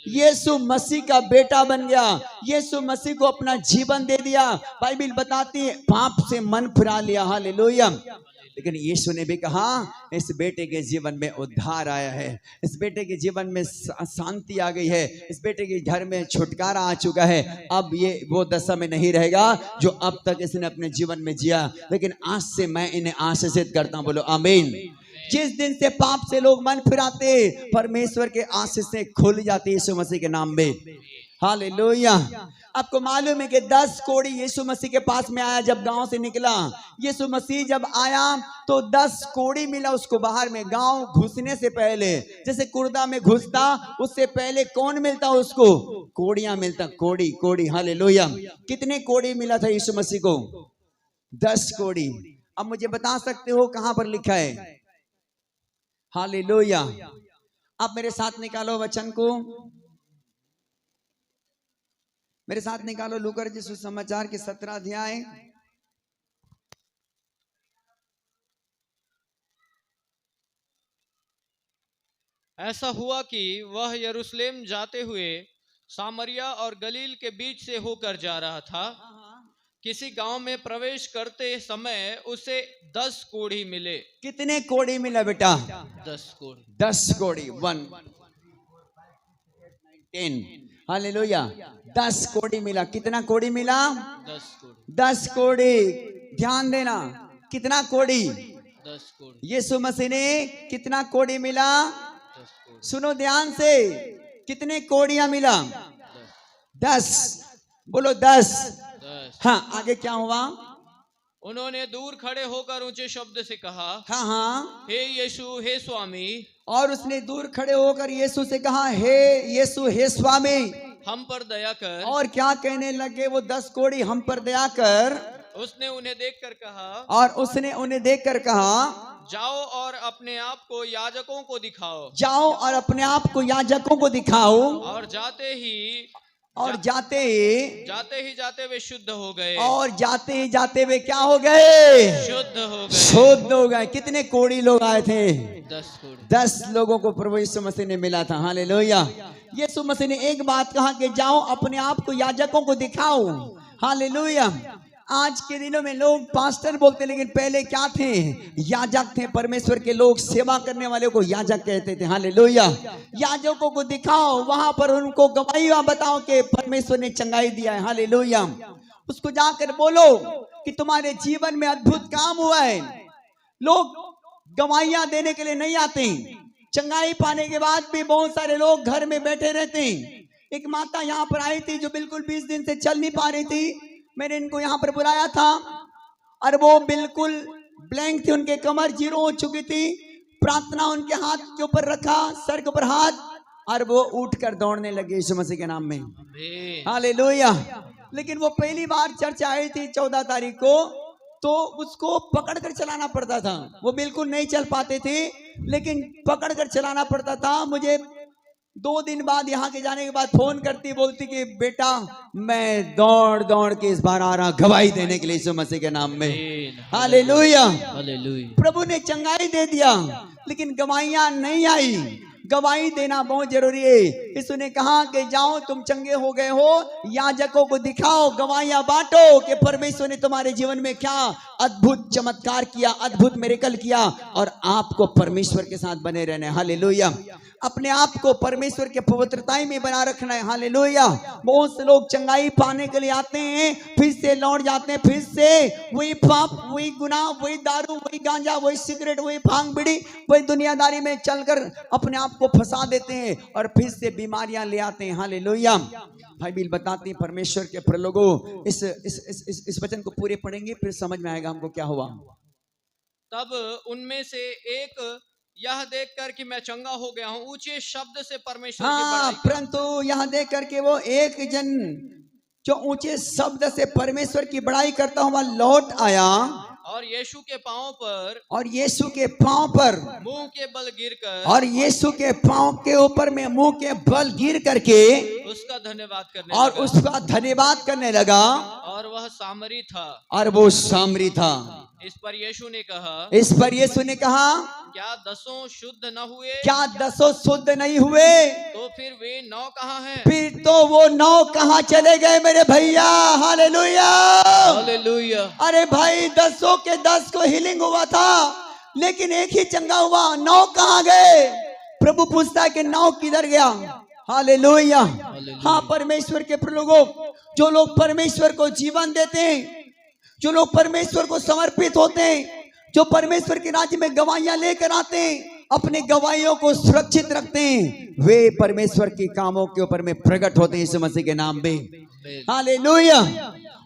यीशु मसीह का बेटा बन गया, यीशु मसीह को अपना जीवन दे दिया। बाइबिल बताती है पाप से मन फिरा लिया। हालेलुया। लेकिन यीशु ने भी कहा, इस बेटे के जीवन में उद्धार आया है, इस बेटे के जीवन में शांति आ गई है, इस बेटे के घर में छुटकारा आ चुका है। अब ये वो दशा में नहीं रहेगा जो अब तक इसने अपने जीवन में जिया, लेकिन आज से मैं इन्हें आशीषित करता हूं। बोलो आमीन। जिस दिन से पाप से लोग मन फिराते, परमेश्वर के आशीष से खुल जाती है यीशु मसीह के नाम में। हालेलुया। आपको मालूम है कि 10 कोढ़ी यीशु मसीह के पास में आया जब गांव से निकला। यीशु मसीह जब आया तो 10 कोढ़ी मिला उसको बाहर में, गांव घुसने से पहले। जैसे कुर्दा में घुसता उससे पहले कौन मिलता उसको? कोढ़ियां मिलता, कोढ़ी कोढ़ी। हालेलुया। कितने कोढ़ी मिला था यीशु मसीह को? 10 कोढ़ी। अब मुझे बता सकते हो कहां पर लिखा है? हालेलुया। आप मेरे साथ निकालो वचन को, मेरे साथ निकालो लूका रचित सुसमाचार के 17 अध्याय। ऐसा हुआ कि वह यरूशलेम जाते हुए सामरिया और गलील के बीच से होकर जा रहा था। किसी गांव में प्रवेश करते समय उसे 10 कोढ़ी मिले। कितने कोढ़ी मिला बेटा? 10 कोढ़ी। 10 कोढ़ी। 1 10। हालेलुया। 10 कोढ़ी मिला। कितना कोढ़ी मिला? 10 कोढ़ी। 10 कोढ़ी। ध्यान देना, कितना कोढ़ी? 10 कोढ़ी। यीशु मसीह ने कितना कोढ़ी मिला? 10 कोढ़ी। सुनो ध्यान से, कितने कोढ़ियां मिला? 10। बोलो 10। 10। हाँ, आगे क्या हुआ? उन्होंने दूर खड़े होकर ऊंचे शब्द से कहा, हाँ हाँ, हे यीशु, हे स्वामी। और उसने दूर खड़े होकर यीशु से कहा, हे यीशु, हे स्वामी, हम पर दया कर। और क्या कहने लगे वो 10 कोढ़ी? हम पर दया कर। उसने उन्हें देखकर कहा, और उसने उन्हें देखकर कहा, जाओ और अपने आप को याजकों को दिखाओ। जाओ और अपने आप को याजकों को दिखाओ। और जाते ही जाते वे शुद्ध हो गए। और जाते ही जाते वे क्या हो गए? शुद्ध हो गए। शुद्ध हो गए। कितने कोढ़ी लोग आए थे? 10 कोढ़ी। 10 लोगों को प्रभु यीशु मसीह ने मिला था। हालेलुया। यीशु मसीह ने एक बात कहा कि जाओ अपने आप को याजकों को दिखाओ। हालेलुया। आज के दिनों में लोग पास्टर बोलते, लेकिन पहले क्या थे? याजक थे। परमेश्वर के लोग सेवा करने वाले को याजक कहते थे। हालेलुया। याजकों को दिखाओ, वहां पर उनको गवाही बताओ कि परमेश्वर ने चंगाई दिया है। हालेलुया। उसको जाकर बोलो कि तुम्हारे जीवन में अद्भुत काम हुआ है। लोग गवाहियां देने के लिए नहीं आते, चंगाई पाने के बाद भी बहुत सारे लोग घर में बैठे रहते हैं। एक माता यहाँ पर आई थी जो बिल्कुल 20 दिन से चल नहीं पा रही थी। मैंने इनको यहाँ पर बुलाया था और वो बिल्कुल ब्लैंक थी, उनके कमर जीरो हो चुकी थी। प्रार्थना उनके हाथ के ऊपर रखा, सर के ऊपर हाथ, और वो उठकर दौड़ने लगे यीशु मसीह के नाम में। हालेलुया। लेकिन वो पहली बार चर्च आई थी 14 तारीख को, तो उसको पकड़कर चलाना पड़ता था। वो बिल्कुल नहीं चल पाते थे, लेकिन पकड़कर चलाना पड़ता था। मुझे 2 दिन बाद यहाँ के जाने के बाद फोन करती, बोलती कि बेटा मैं दौड़ दौड़ के इस बार आ रहा गवाही देने के लिए यीशु मसीह के नाम में। हालेलुया। प्रभु ने चंगाई दे दिया, लेकिन गवाहियां नहीं आई। गवाही देना बहुत जरूरी है। यीशु ने कहा कि जाओ तुम चंगे हो गए हो, याजकों को दिखाओ, गवाहियां बांटो कि परमेश्वर ने तुम्हारे जीवन में क्या अद्भुत चमत्कार किया, अद्भुत मिरेकल किया, और आपको परमेश्वर के साथ बने रहना है। हालेलुया। अपने आप को परमेश्वर के पवित्रताई में बना रखना है। हालेलुया। बहुत से लोग चंगाई पाने के लिए आते हैं, फिर से लौट जाते हैं, फिर से वही पाप, वही गुनाह, वही दारू, वही गांजा, वही सिगरेट, वही भांग बीड़ी, वही दुनियादारी में चलकर अपने आप को फंसा देते हैं और फिर से बीमारियां ले आते हैं। हालेलुया। बाइबिल बताती है परमेश्वर के लोगों, इस वचन को पूरे पढ़ेंगे फिर समझ में आएगा हमको क्या हुआ। तब उनमें से एक यह देखकर कि मैं चंगा हो गया हूँ, ऊंचे शब्द से परमेश्वर की बड़ाई किया। परंतु यह देख करके वो एक जन जो ऊंचे शब्द से परमेश्वर की बड़ाई करता हुआ लौट आया और यीशु के पांव पर मुंह के बल गिरकर, और यीशु के पांव के ऊपर में मुंह के बल गिर करके उसका धन्यवाद करने लगा। और वह सामरी था। इस पर यीशु ने कहा, क्या 10 शुद्ध न हुए? क्या 10 शुद्ध नहीं हुए? तो फिर वे 9 कहाँ हैं? फिर तो वो 9 कहाँ चले गए मेरे भैया? हालेलुया। हालेलुया। अरे भाई 10 के 10 को हीलिंग हुआ था, लेकिन एक ही चंगा हुआ, 9 कहाँ गए? प्रभु पूछता है कि 9 किधर गया? हालेलुया। हाँ, परमेश्वर के लोगों, जो लोग परमेश्वर को जीवन देते हैं, जो लोग परमेश्वर को समर्पित होते हैं, जो परमेश्वर के राज्य में गवाहियां लेकर आते हैं, अपने गवाहियों को सुरक्षित रखते हैं, वे परमेश्वर के कामों के ऊपर में प्रकट होते हैं यीशु मसीह के नाम में। हालेलुया।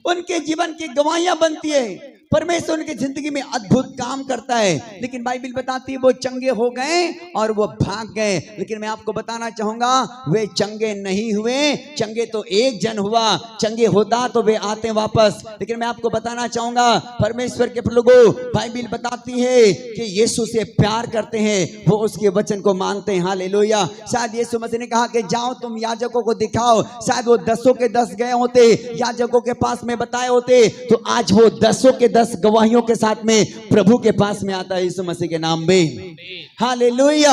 उनके जीवन की गवाहियां बनती है, परमेश्वर उनकी जिंदगी में अद्भुत काम करता है। लेकिन बाइबल बताती है वो चंगे हो गए और वो भाग गए। लेकिन मैं आपको बताना चाहूंगा वे चंगे नहीं हुए, चंगे तो एक जन हुआ, चंगे होता तो वे आते वापस। लेकिन मैं आपको बताना चाहूंगा परमेश्वर के लोगों, बाइबल बताती है कि यीशु से प्यार करते हैं, वो उसके वचन को मानते हैं। हालेलुया। शायद यीशु मसीह ने कहा कि जाओ तुम याजकों को दिखाओ, शायद वो 10 के 10 गए होते याजकों के पास में बताए होते, तो आज वो 10 के 10 गवाहियों के साथ में प्रभु के पास में आता है यीशु मसीह के नाम में। हालेलुया।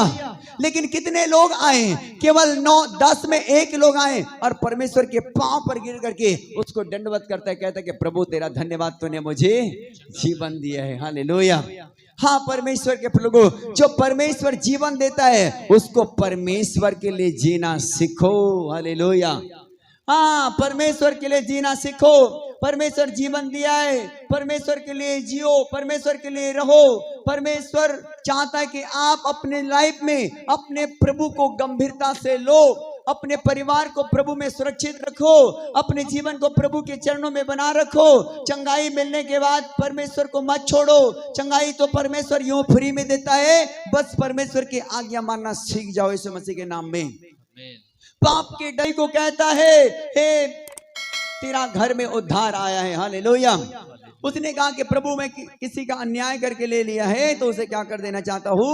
लेकिन कितने लोग आए? केवल 9-10 में 1 लोग आए और परमेश्वर के पांव पर गिर करके उसको दंडवत करता है, कहता है कि प्रभु तेरा धन्यवाद, तूने मुझे जीवन दिया है। हालेलुया। हाँ, परमेश्वर के लोगों, जो परमेश्वर जीवन देता है उसको परमेश्वर के लिए जीना सीखो। हालेलुया। हाँ, परमेश्वर के लिए जीना सीखो। परमेश्वर जीवन दिया है, परमेश्वर के लिए जियो, परमेश्वर के लिए रहो। परमेश्वर चाहता है कि आप अपने लाइफ में अपने प्रभु को गंभीरता से लो, अपने परिवार को प्रभु में सुरक्षित रखो, अपने जीवन को प्रभु के चरणों में बना रखो। चंगाई मिलने के बाद परमेश्वर को मत छोड़ो। चंगाई तो परमेश्वर यूं फ्री में देता है, बस परमेश्वर की आज्ञा मानना सीख जाओ यीशु मसीह के नाम में। पाप के डर को कहता है, हे तेरा घर में उद्धार आया है। हालेलुया। उसने कहा कि प्रभु मैं किसी का अन्याय करके ले लिया है तो उसे क्या कर देना चाहता हूँ?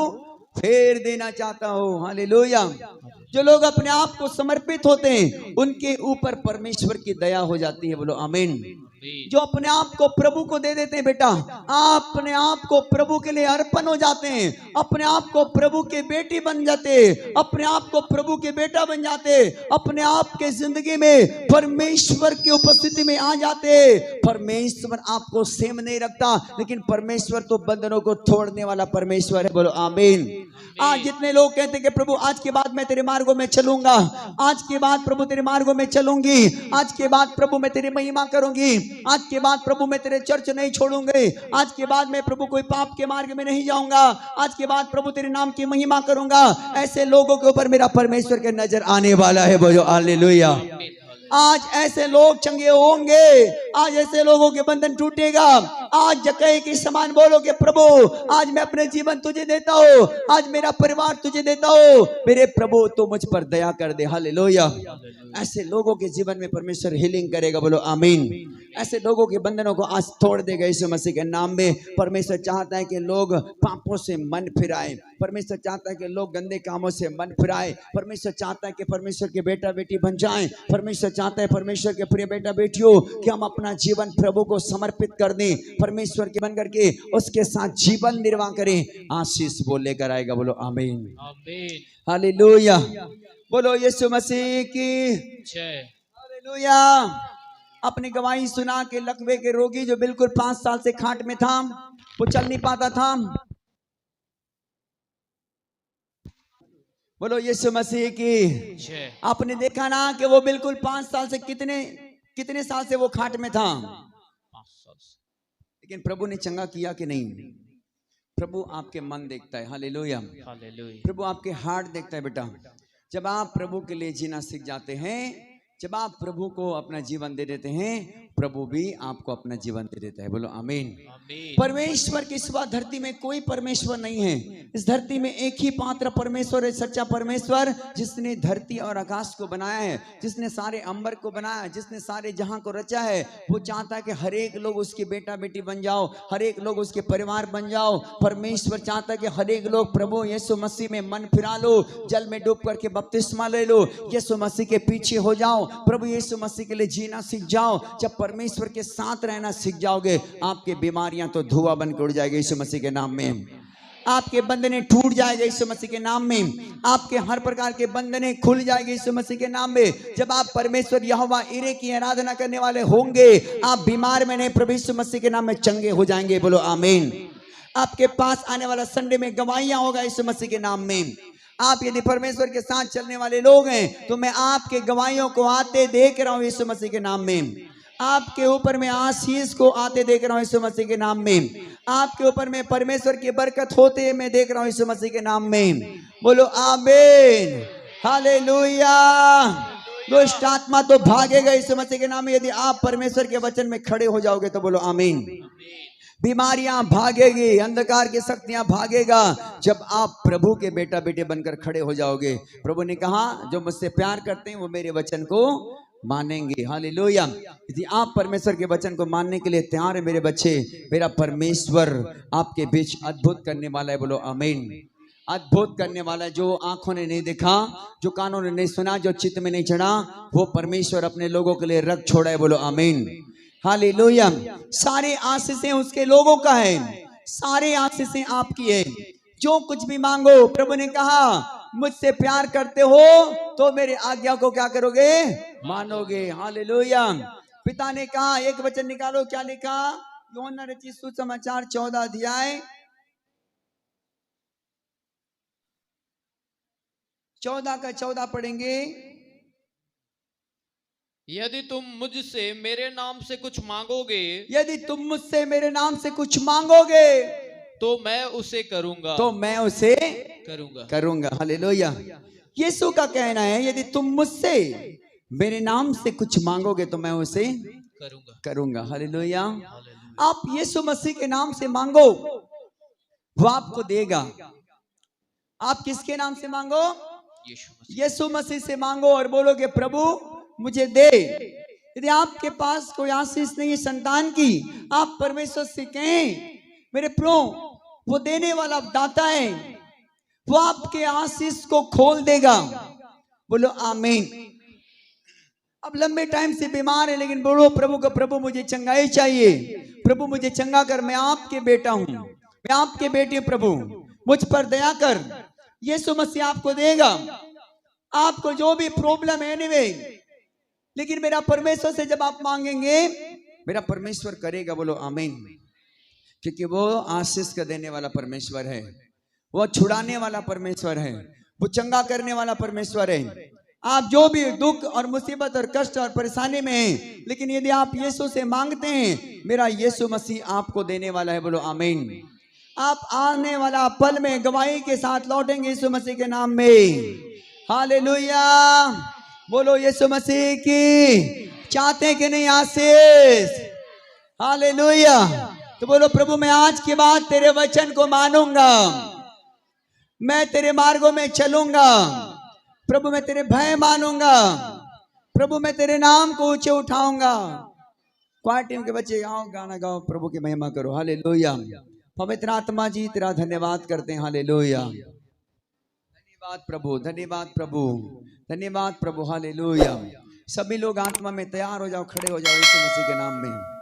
फेर देना चाहता हूँ। हालेलुया। जो लोग अपने आप को समर्पित होते हैं उनके ऊपर परमेश्वर की दया हो जाती है। बोलो आमीन। जो अपने आप को प्रभु को दे देते हैं, बेटा आप अपने आप को प्रभु के लिए अर्पण हो जाते हैं, अपने आप को प्रभु के बेटी बन जाते, अपने आप को प्रभु के बेटा बन जाते, अपने आप के जिंदगी में परमेश्वर की उपस्थिति में आ जाते। परमेश्वर आपको सेम नहीं रखता, लेकिन परमेश्वर तो बंधनों को तोड़ने वाला परमेश्वर है। बोलो आमीन। आज जितने लोग कहते हैं कि प्रभु आज के बाद मैं तेरे मार्गों में चलूंगा, आज के बाद प्रभु तेरे मार्गों में चलूंगी, आज के बाद प्रभु मैं तेरी महिमा करूंगी, आज के बाद प्रभु मैं तेरे चर्च नहीं छोड़ूंगी, आज के बाद मैं प्रभु कोई पाप के मार्ग में नहीं जाऊंगा, आज के बाद प्रभु तेरे नाम की महिमा करूंगा, ऐसे लोगों के ऊपर मेरा परमेश्वर के नजर आने वाला है। बोलो हालेलुया। आज ऐसे लोग चंगे होंगे, आज ऐसे लोगों के बंधन टूटेगा। आज जक्कई के समान बोलोगे प्रभु आज मैं अपने जीवन तुझे देता हूँ, आज मेरा परिवार तुझे देता हूँ, मेरे प्रभु तो मुझ पर दया कर दे। हालेलुया। ऐसे लोगों के जीवन में परमेश्वर हीलिंग करेगा। बोलो आमीन। ऐसे लोगों के बंधनों को आज तोड़ देगा यीशु मसीह के नाम में। परमेश्वर चाहता है कि लोग पापों से मन फिराएं, परमेश्वर चाहता है कि लोग गंदे कामों से मन फिराएं, परमेश्वर चाहता है कि परमेश्वर के बेटा बेटी बन जाएं, परमेश्वर चाहता है परमेश्वर के प्रिय बेटा बेटियों कि हम अपना जीवन प्रभु को समर्पित कर दें, परमेश्वर के बन करके उसके साथ जीवन निर्वाह करें। आशीष वो लेकर आएगा। बोलो आमीन। हालेलुया। बोलो यीशु मसीह की जय। हालेलुया। अपनी गवाही सुना के लकवे के रोगी जो बिल्कुल 5 साल से खाट में था, वो चल नहीं पाता था, बोलो यीशु मसीह की जय। आपने देखा ना कि वो बिल्कुल 5 साल से कितने साल से वो खाट में था, 5 साल से। लेकिन प्रभु ने चंगा किया कि नहीं? प्रभु आपके मन देखता है। हालेलुया। प्रभु आपके हार्ट देखता है। बेटा जब आप प्रभु के लिए जीना सीख जाते हैं, जब आप प्रभु को अपना जीवन दे देते हैं, प्रभु भी आपको अपना जीवन दे देता है। बोलो आमीन। परमेश्वर के सिवा धरती में कोई परमेश्वर नहीं है। इस धरती में एक ही पात्र परमेश्वर है, सच्चा परमेश्वर, जिसने धरती और आकाश को बनाया है, जिसने सारे अंबर को बनाया है, जिसने सारे जहां को रचा है। वो चाहता है कि हर एक लोग उसके बेटा बेटी बन जाओ, हर एक लोग उसके परिवार बन जाओ। परमेश्वर चाहता है कि हर एक लोग प्रभु यीशु मसीह में मन फिरा लो, जल में डूब करके बपतिस्मा ले लो, यीशु मसीह के पीछे हो जाओ, प्रभु यीशु मसीह के लिए जीना सीख जाओ। जब परमेश्वर के साथ रहना सीख जाओगे, आपके बीमारियां तो धुआं बनकर उड़ जाएगी यीशु मसीह के नाम में। आपके बंधने टूट जाएगा यीशु मसीह के नाम में। आपके हर प्रकार के बंधने खुल जाएंगे यीशु मसीह के नाम में। जब आप परमेश्वर यहोवा इरे की आराधना करने वाले होंगे, आप बीमार में नहीं, प्रभु यीशु मसीह के नाम में चंगे हो जाएंगे। बोलो आमीन। आपके पास आने वाला संडे में गवाहियां होगा यीशु मसीह के नाम में। आप यदि परमेश्वर के साथ चलने वाले लोग हैं तो मैं आपके गवाहियों को आते देख रहा हूं यीशु मसीह के नाम में। आपके ऊपर मैं आशीष को आते देख रहा हूं यीशु मसीह के नाम में। आपके ऊपर मैं परमेश्वर की बरकत होते मैं देख रहा हूं यीशु मसीह के नाम में। बोलो आमीन, हालेलुया। दुष्ट आत्मा तो भागेगा यीशु मसीह के नाम में यदि आप परमेश्वर के वचन में खड़े हो जाओगे तो। बोलो आमीन। बीमारियां भागेगी, अंधकार की शक्तियां भागेगा जब आप प्रभु के बेटा बेटे बनकर खड़े हो जाओगे। प्रभु ने कहा जो मुझसे प्यार करते हैं वो मेरे वचन को मानेंगे। हालेलुया। यदि आप परमेश्वर के वचन को मानने के लिए तैयार है मेरे बच्चे, मेरा परमेश्वर आपके बीच अद्भुत करने वाला है। बोलो आमीन। अद्भुत करने वाला है। जो आंखों ने नहीं देखा, जो कानों ने नहीं सुना, जो चित्त में नहीं चढ़ा, वो परमेश्वर अपने लोगों के लिए रख छोड़ा है। बोलो आमीन, हालेलुया। सारे आशीषें उसके लोगों का है, सारे आशीषें आपकी है। जो कुछ भी मांगो, प्रभु ने कहा मुझसे प्यार करते हो तो मेरे आज्ञा को क्या करोगे, मानोगे। हालेलुया। पिता ने कहा, एक वचन निकालो, क्या लिखा? यूहन्ना रचित सुसमाचार 14 अध्याय 14 का 14 पढ़ेंगे। यदि तुम मुझसे मेरे नाम से कुछ मांगोगे, यदि तुम मुझसे मेरे नाम से कुछ मांगोगे तो मैं उसे करूंगा, तो मैं उसे करूंगा। करूंगा। हालेलुया। यीशु का कहना है यदि तुम मुझसे मेरे नाम से कुछ मांगोगे तो मैं उसे करूंगा, करूंगा। हालेलुया। हालेलुया। आप यीशु मसीह के नाम से मांगो, वो आपको देगा। आप किसके नाम से मांगो? यीशु मसीह। यीशु मसीह से मांगो और बोलोगे प्रभु मुझे दे। यदि आपके पास कोई आशीष नहीं है संतान की, आप परमेश्वर से कहें मेरे प्रभु, वो देने वाला दाता है, वो आपके आशीष को खोल देगा। बोलो आमीन। अब लंबे टाइम से बीमार है लेकिन बोलो प्रभु को, प्रभु मुझे चंगाई चाहिए, प्रभु मुझे चंगा कर, मैं आपके बेटा हूं, मैं आपके बेटे, प्रभु मुझ पर दया कर। यीशु मसीह आपको देगा। आपको जो भी प्रॉब्लम है एनीवे, लेकिन मेरा परमेश्वर से जब आप मांगेंगे मेरा परमेश्वर करेगा। बोलो आमीन। क्योंकि वो आशीष का देने वाला परमेश्वर है, वो छुड़ाने वाला परमेश्वर है, वो चंगा करने वाला परमेश्वर है। आप जो भी दुख और मुसीबत और कष्ट और परेशानी में हैं, लेकिन यदि आप यीशु से मांगते हैं मेरा यीशु मसीह आपको देने वाला है। बोलो आमीन। आप आने वाला पल में गवाही के साथ लौटेंगे यीशु मसीह के नाम में। हालेलुया। बोलो यीशु मसीह की। चाहते कि नहीं आशीष? हालेलुया। तो बोलो प्रभु मैं आज के बाद तेरे वचन को मानूंगा, मैं तेरे मार्गों में चलूंगा, प्रभु मैं तेरे भय मानूंगा, प्रभु मैं तेरे नाम को ऊंचे उठाऊंगा। क्वायर टीम के बच्चे आओ, गाना गाओ, प्रभु की महिमा करो। हालेलुया। पवित्र आत्मा जी तेरा धन्यवाद करते हैं। हालेलुया। धन्यवाद प्रभु, धन्यवाद प्रभु, धन्यवाद प्रभु। हालेलुया। सभी लोग आत्मा में तैयार हो जाओ, खड़े हो जाओ यीशु मसीह के नाम में।